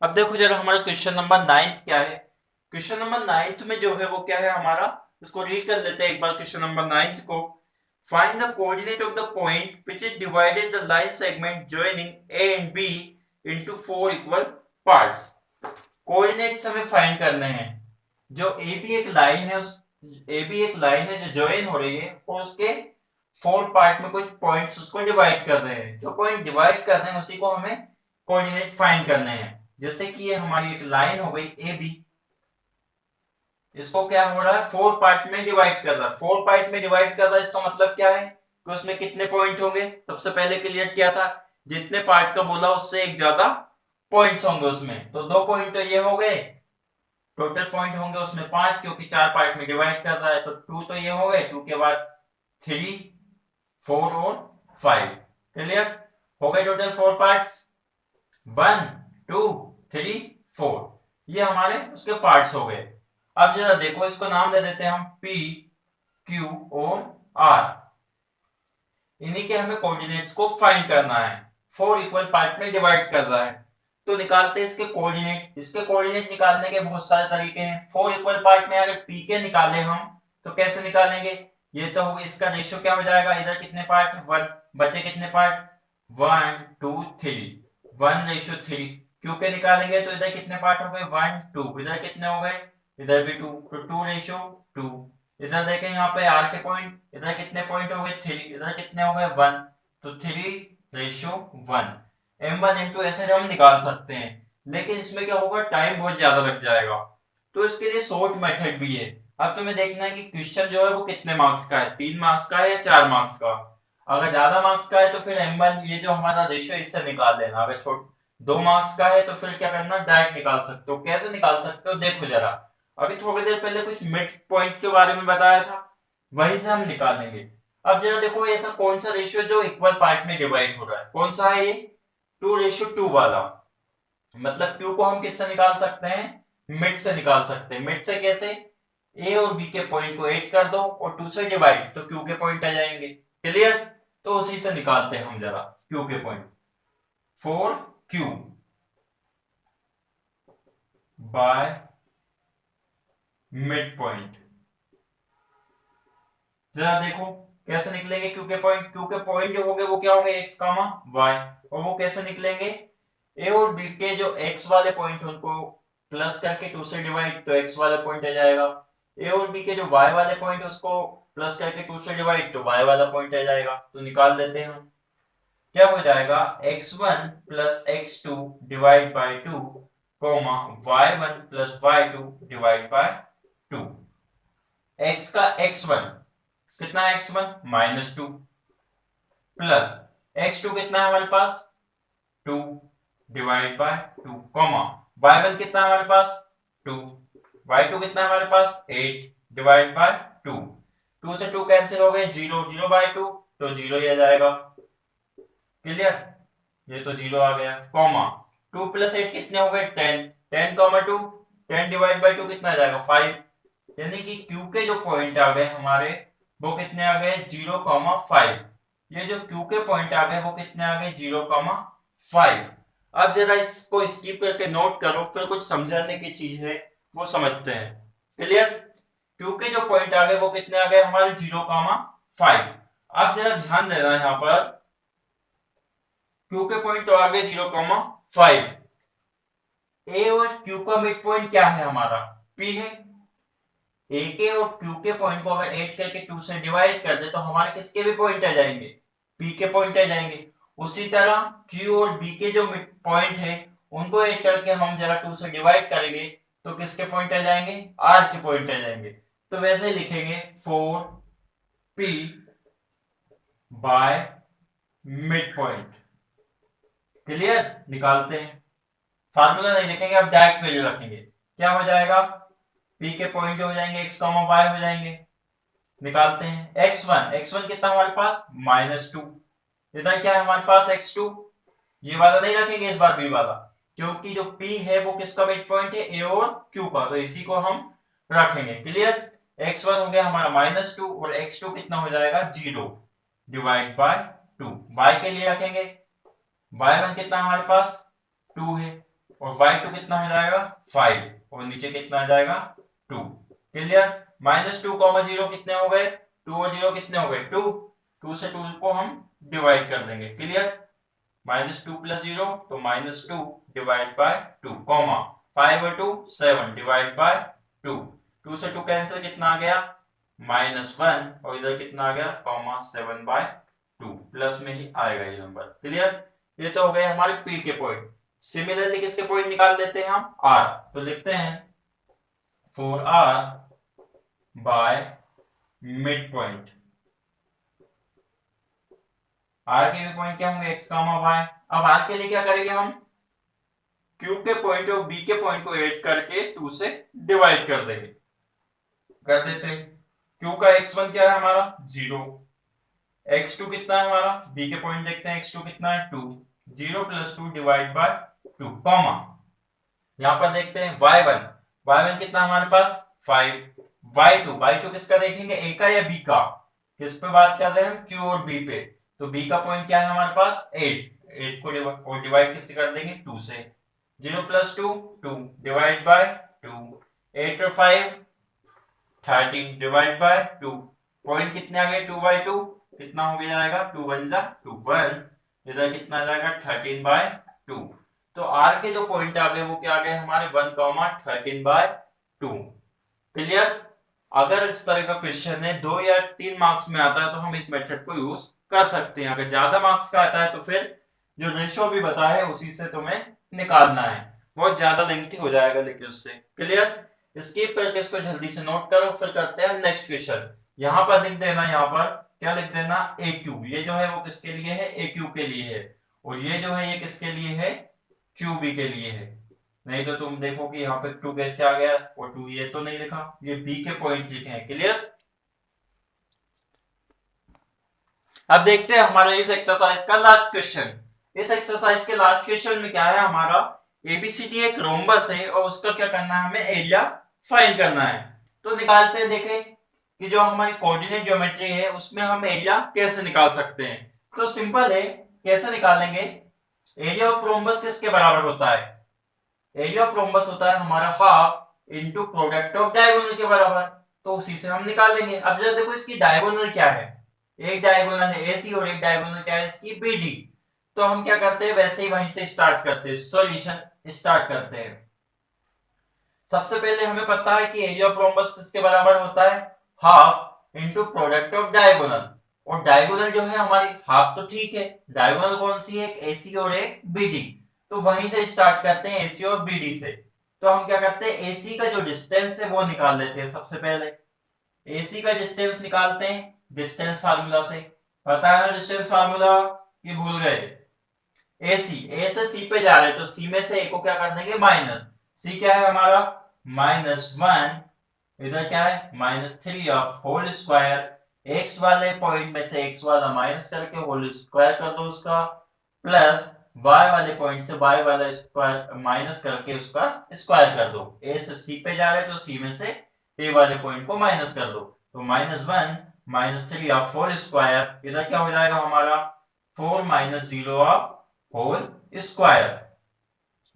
[SPEAKER 1] अब देखो जरा हमारा क्वेश्चन नंबर 9 क्या है। क्वेश्चन नंबर 9 में जो है वो क्या है हमारा, इसको रीड कर लेते हैं एक बार क्वेश्चन नंबर 9 को। Find the coordinate of the point which is divided the line segment joining A and B into 4 equal parts. Coordinates हमें फाइंड करने हैं। जो ए बी एक लाइन है, उस ए बी एक लाइन है जो जॉइन हो रही है और उसके 4 पार्ट में कुछ पॉइंट्स उसको डिवाइड कर रहे हैं। जो पॉइंट डिवाइड कर रहे हैं उसी को हमें कोऑर्डिनेट फाइंड करने हैं। जैसे कि ये हमारी एक लाइन हो गई ए बी, इसको क्या हो रहा है 4 पार्ट में डिवाइड कर रहा है। 4 पार्ट में डिवाइड कर रहा है, इसका मतलब क्या है कि उसमें कितने पॉइंट होंगे। सबसे पहले क्लियर किया था, जितने पार्ट का बोला उससे एक ज्यादा पॉइंट्स होंगे उसमें। तो 2 पॉइंट तो ये हो गए, टोटल पॉइंट होंगे उसमें 5 क्योंकि 4 पार्ट में डिवाइड कर रहा है। तो 2 तो ये हो गए, 2 के बाद 3 4 और 5, क्लियर हो गए टोटल 4 पार्ट्स, 1 2 3 4, ये हमारे उसके पार्ट्स हो गए। अब जरा देखो इसको नाम दे देते हैं हम P Q और R। इन्हीं के हमें कोऑर्डिनेट्स को फाइंड करना है। 4 इक्वल पार्ट में डिवाइड कर रहा है तो निकालते हैं इसके कोऑर्डिनेट। इसके कोऑर्डिनेट निकालने के बहुत सारे तरीके हैं। 4 इक्वल पार्ट में अगर P के निकाले हम तो कैसे निकालेंगे, ये तो होगा इसका रेशियो क्या हो जाएगा, इधर कितने पार्ट 1, बचे कितने पार्ट 1 2 3, 1:3। Q के निकालेंगे तो इधर कितने पार्ट हो गए 1 2, इधर कितने हो गए इधर भी 2, तो 2:2। इधर देखें यहाँ पे R के पॉइंट, इधर कितने पॉइंट हो गए 3, इधर कितने हो गए 1, तो 3:1। m1 m2 ऐसे हम निकाल सकते हैं, लेकिन इसमें क्या होगा टाइम बहुत ज्यादा लग जाएगा। तो इसके लिए शॉर्ट मेथड भी है। अब तुम्हें देखना है कि क्वेश्चन जो है वो कितने मार्क्स का है, 3 मार्क्स का है या 4 मार्क्स का। अगर ज्यादा मार्क्स का है तो फिर m1 ये जो हमारा रेशियो इससे निकाल लेना। अगर 2 मार्क्स का है तो फिर क्या करना, डायरेक्ट निकाल सकते हो। कैसे निकाल सकते हो देखो जरा, अभी थोड़ी देर पहले कुछ मिड पॉइंट के बारे में बताया था, वहीं से हम निकालेंगे। अब जरा देखो ऐसा कौन सा रेशियो जो इक्वल पार्ट में डिवाइड हो रहा है, कौन सा है ये 2:2 वाला। मतलब Q को हम किससे निकाल सकते हैं, मिड से निकाल सकते हैं। मिड से कैसे, A और B के पॉइंट को ऐड कर दो और 2 से डिवाइड, तो Q के पॉइंट आ जाएंगे, क्लियर। तो उसी से निकालते हैं हम जरा Q के point. 4Q by mid point, जरा देखो कैसे निकलेंगे Q के पॉइंट। Q के पॉइंट जो होंगे वो क्या होंगे x, y, और वो कैसे निकलेंगे, A और B के जो x वाले पॉइंट उनको प्लस करके 2 से डिवाइड, तो x वाला पॉइंट आ जाएगा। A और B के जो y वाले पॉइंट उसको प्लस करके 2 से डिवाइड, तो y वाला पॉइंट आ जाएगा। तो निकाल लेते हैं हम, क्या हो जाएगा x1 plus x2 divide by 2, y1 plus y2 divide by 2। x का x1 कितना है x1 -2 प्लस x2 कितना है हमारे पास 2 डिवाइड बाय 2 कॉमा y1 कितना है हमारे पास 2 y2 कितना है हमारे पास 8 डिवाइड बाय 2 2 से 2 कैंसिल हो गए 0 0 बाय 2 तो 0 ही आ जाएगा। क्लियर, ये तो 0 आ गया कॉमा 2 प्लस 8 कितने हो गए 10 10 कॉमा 2 10 डिवाइड बाय 2 कितना आ जाएगा 5 यानी कि Q के जो पॉइंट आ गए हमारे वो कितने आ गए 0,5। ये जो Q के पॉइंट आ गए वो कितने आ गए 0,5। अब जरा इसको स्किप करके नोट करो, फिर कुछ समझाने की चीज है वो समझते हैं। क्लियर, Q के जो पॉइंट आ गए वो कितने आ गए हमारे 0,5। अब जरा ध्यान देना यहाँ पर Q के पॉइंट तो आ गए 0,5। A और Q का मिड पॉइंट क्या है हमारा P है। A के और Q के पॉइंट को अगर ऐड करके 2 से डिवाइड कर दे तो हमारे किसके भी पॉइंट आ जाएंगे P के पॉइंट आ जाएंगे। उसी तरह Q और B के जो मिड पॉइंट है उनको ऐड करके हम जरा 2 से डिवाइड करेंगे तो किसके पॉइंट आ जाएंगे R के पॉइंट आ जाएंगे। तो वैसे ही लिखेंगे 4P by mid point. Clear, निकालते हैं। फार्मूला नहीं लिखेंगे, अब डायरेक्ट वैल्यू रखेंगे। क्या हो जाएगा P के पॉइंट हो जाएंगे x, y हो जाएंगे। निकालते हैं x1 कितना हमारे पास -2। इधर क्या है हमारे पास x2। ये वाला नहीं रखेंगे इस बार B वाला, क्योंकि जो P है वो किसका मिड पॉइंट है A और Q का, तो इसी को हम रखेंगे। क्लियर, x1 हो गया हमारा -2 और x2 कितना हो जाएगा 0 डिवाइड बाय 2। y के लिए रखेंगे y1 कितना हमारे पास 2 है और y2 कितना हो जाएगा 5 और नीचे कितना आ जाएगा 2। क्लियर, -2,0 कितने हो गए 2 और 0 कितने हो गए 2। 2 से 2 को हम डिवाइड कर देंगे। क्लियर, -2 + 0 तो -2 डिवाइड बाय 2 कॉमा 5 और 2 7 डिवाइड बाय 2। 2 से 2 कैंसिल कितना आ गया -1 और इधर कितना आ गया कॉमा 7/2 प्लस में ही आएगा ये नंबर। क्लियर, ये तो हो गए हमारे P के पॉइंट। सिमिलरली किसके पॉइंट निकाल लेते हैं हम R, तो लिखते हैं 4R by mid point. R के भी पॉइंट क्या होंगे x, y। अब R के लिए क्या करेंगे हम Q के पॉइंट और B के पॉइंट को ऐड करके 2 से डिवाइड कर देंगे। कर देते हैं। Q का x1 क्या है हमारा 0, x2 कितना है हमारा B के पॉइंट देखते हैं x2 कितना है 2 0 + 2 डिवाइड बाय 2 कॉमा यहां पर देखते हैं y1 कितना हमारे पास 5 y2 किसका देखेंगे A का या B का, किस पे बात कर रहे हैं Q और B पे, तो B का पॉइंट क्या है हमारे पास 8 को डिवाइड किससे कर देंगे 2 से 0 + 2 2 डिवाइड बाय 2 8 और 5 13 डिवाइड बाय 2 पॉइंट कितने आ गए 2/2 कितना हो जाएगा 2 1 जा 2 1 इधर कितना आ जाएगा 13/2। तो R के जो पॉइंट आ गए वो क्या आ गए हमारे 1, 13/2। क्लियर, अगर इस तरह का क्वेश्चन है 2 या 3 मार्क्स में आता है तो हम इस मेथड को यूज कर सकते हैं। अगर ज्यादा मार्क्स का आता है तो फिर जो रेशो भी बताया है उसी से तुम्हें निकालना है, बहुत ज्यादा लेंथी हो जाएगा लेकिन उससे। क्लियर, स्किप करके इसको जल्दी से नोट करो, फिर करते हैं नेक्स्ट क्वेश्चन। यहां पर लिख देना, यहाँ पर क्या लिख देना AQ, ये जो है वो किसके लिए है AQ के लिए है, और ये जो है ये किसके लिए है QB के लिए है। नहीं तो तुम देखो कि यहाँ पे 2 कैसे आ गया और 2 ये तो नहीं लिखा, ये B के पॉइंट लिखे हैं। क्लियर, अब देखते हैं हमारे इस एक्सरसाइज का लास्ट क्वेश्चन। इस एक्सरसाइज के लास्ट क्वेश्चन में क्या है हमारा ABCD एक रोम्बस है और उसका क्या करना है हमें एरिया फाइंड करना है। तो निकालते हैं, देखें कि जो हमारी कोऑर्डिनेट ज्योमेट्री है उसमें हम एरिया कैसे निकाल सकते हैं। तो सिंपल है, कैसे निकालेंगे, एरिया ऑफ रोम्बस किसके बराबर होता है, एरिया ऑफ रोम्बस होता है हमारा half into product of diagonal के बराबर, तो उसी से हम निकालेंगे। अब जरा देखो इसकी डायगोनल क्या है, एक डायगोनल है AC और एक डायगोनल क्या है इसकी BD। तो हम क्या करते हैं वैसे ही वहीं से स्टार्ट करते हैं, सॉल्यूशन स्टार्ट करते हैं। सबसे पहले हमें पता है कि एरिया ऑफ रोम्बस किसके बराबर होता है half into product of diagonal, और डायगोनल जो है हमारी हाफ तो ठीक है, डायगोनल कौन सी है एक AC और एक BD, तो वहीं से स्टार्ट करते हैं AC और BD से। तो हम क्या करते हैं AC का जो डिस्टेंस है वो निकाल लेते हैं। सबसे पहले AC का डिस्टेंस निकालते हैं, डिस्टेंस फार्मूला से। पता है ना डिस्टेंस फार्मूला कि भूल गए? ए से सी पे जा रहे हैं तो सी में से ए को क्या कर देंगे माइनस। सी क्या है हमारा -1, इधर क्या है -3 ऑफ होल स्क्वायर। एक्स वाले पॉइंट में से एक्स वाला माइनस करके होल स्क्वायर कर दो उसका, प्लस वाई वाले पॉइंट से वाई वाला स्क्वायर माइनस करके उसका स्क्वायर कर दो। ए से सी पे जा रहे हैं तो सी में से ए वाले पॉइंट को माइनस कर दो, तो -1 -3 ऑफ होल स्क्वायर, इधर क्या हो जाएगा हमारा 4 - 0 ऑफ होल स्क्वायर।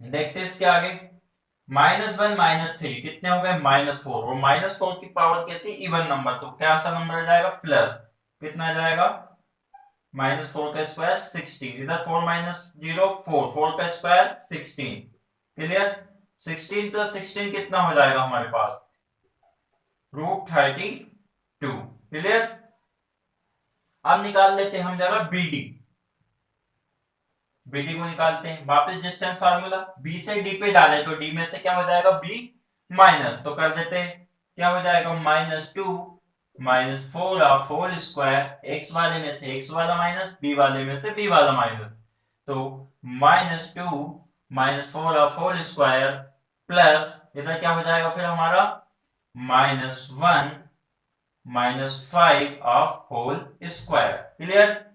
[SPEAKER 1] देखते हैं इसके आगे, -1 -3 कितने हो गए -4, और -4 की पावर कैसी इवन नंबर, तो क्या सा नंबर आ जाएगा प्लस, कितना आ जाएगा -4 का स्क्वायर 16, इधर 4 - 0 4, 4 का स्क्वायर 16, क्लियर। 16 + 16 कितना हो जाएगा हमारे पास √32, क्लियर। अब निकाल लेते हैं हम जरा बीडी को निकालते हैं वापस डिस्टेंस फार्मूला। बी से डी पे डाले तो डी में से क्या हो जाएगा बी माइनस, तो कर देते हैं क्या हो जाएगा -2 -4 ऑफ होल स्क्वायर, एक्स वाले में से एक्स वाला माइनस, बी वाले में से बी वाला माइनस, तो -2 -4 ऑफ होल स्क्वायर प्लस इधर क्या हो जाएगा फिर हमारा -1 -5 ऑफ होल स्क्वायर, क्लियर।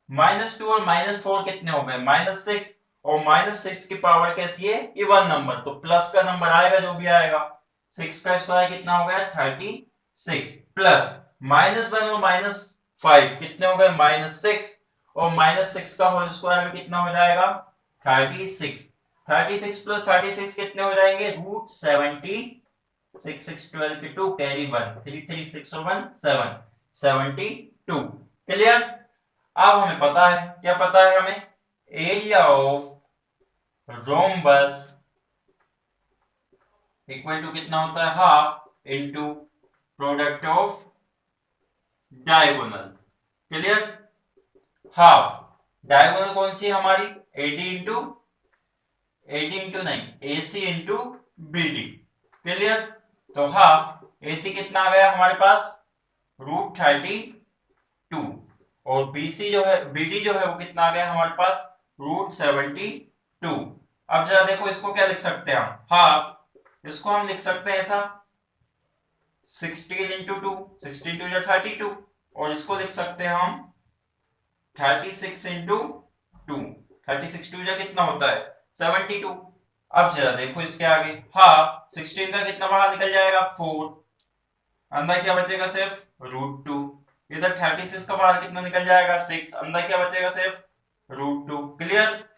[SPEAKER 1] -2 और -4 कितने हो गए -6, और -6 की पावर कैसी है इवन नंबर, तो प्लस का नंबर आएगा जो भी आएगा। 6 का स्क्वायर कितना हो गया 36, प्लस -1 और -5 कितने हो गए -6, और -6 का होल स्क्वायर में कितना हो जाएगा 36, 36 + 36 कितने हो जाएंगे √70, 6 6 12 के 2 कैरी 1, 3 3 6 और 1 7, 72, क्लियर। अब हमें पता है क्या पता है हमें, area of rhombus equal to कितना होता है half into product of diagonal, clear. Half diagonal कौन सी है हमारी एडी इंटू नहीं एसी इंटू बीडी, क्लियर। तो हाफ एसी कितना आ गया हमारे पास √32, और बीसी जो है बीडी जो है वो कितना आ गया हमारे पास √72। अब जरा देखो इसको क्या लिख सकते हैं हम हाफ, इसको हम लिख सकते हैं ऐसा 16 × 2, 16 2 32, और इसको लिख सकते हैं हम 36 × 2, 36 2 कितना होता है 72। अब जरा देखो इसके आगे हाफ 16 का कितना बाहर निकल जाएगा 4, अंदर क्या बचेगा सिर्फ √2, इधर 36 का बाहर कितना निकल जाएगा 6, अंदर क्या बचेगा सिर्फ √2, क्लियर।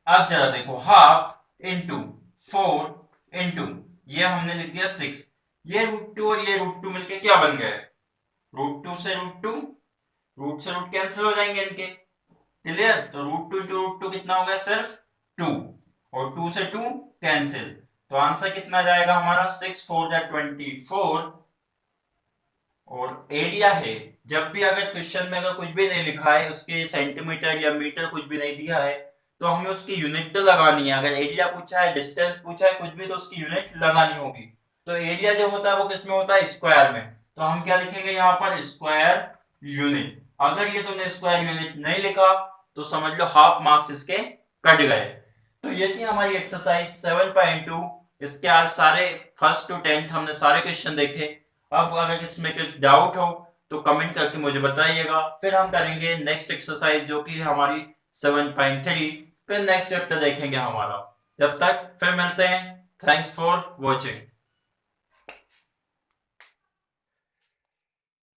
[SPEAKER 1] अब जरा देखो हाफ इंटू 4 इंटू ये हमने लिख दिया 6, ये √2 और ये √2 मिलके क्या बन गए √2 से √2, रूट से रूट कैंसिल हो जाएंगे इनके, क्लियर। तो √2 इंटू √2 कितना हो गया सिर्फ 2, और 2 से 2 कैंसिल, तो आंसर कितना जाएगा हमारा 6 4 24, और एरिया है जब भी अगर क्वेश्चन में अगर कुछ भी नहीं लिखा है उसके सेंटीमीटर या मीटर कुछ भी नहीं दिया है तो हमें उसकी यूनिट तो लगानी है। अगर एरिया पूछा है डिस्टेंस पूछा है कुछ भी तो उसकी यूनिट लगानी होगी। तो एरिया जो होता है वो किस में होता है स्क्वायर में, तो हम क्या लिखेंगे यहाँ पर स्क्वायर यूनिट। अगर ये तुमने स्क्वायर यूनिट नहीं लिखा तो समझ लो हाफ मार्क्स इसके कट गए। तो ये थी हमारी एक्सरसाइज 7.2। इसके आज सारे 1st to 10th हमने सारे क्वेश्चन देखे। अब अगर इसमें कुछ डाउट हो तो कमेंट करके मुझे बताइएगा, फिर हम करेंगे नेक्स्ट एक्सरसाइज जो कि हमारी 7.3, फिर नेक्स्ट चैप्टर देखेंगे हमारा। जब तक फिर मिलते हैं, थैंक्स फॉर वॉचिंग।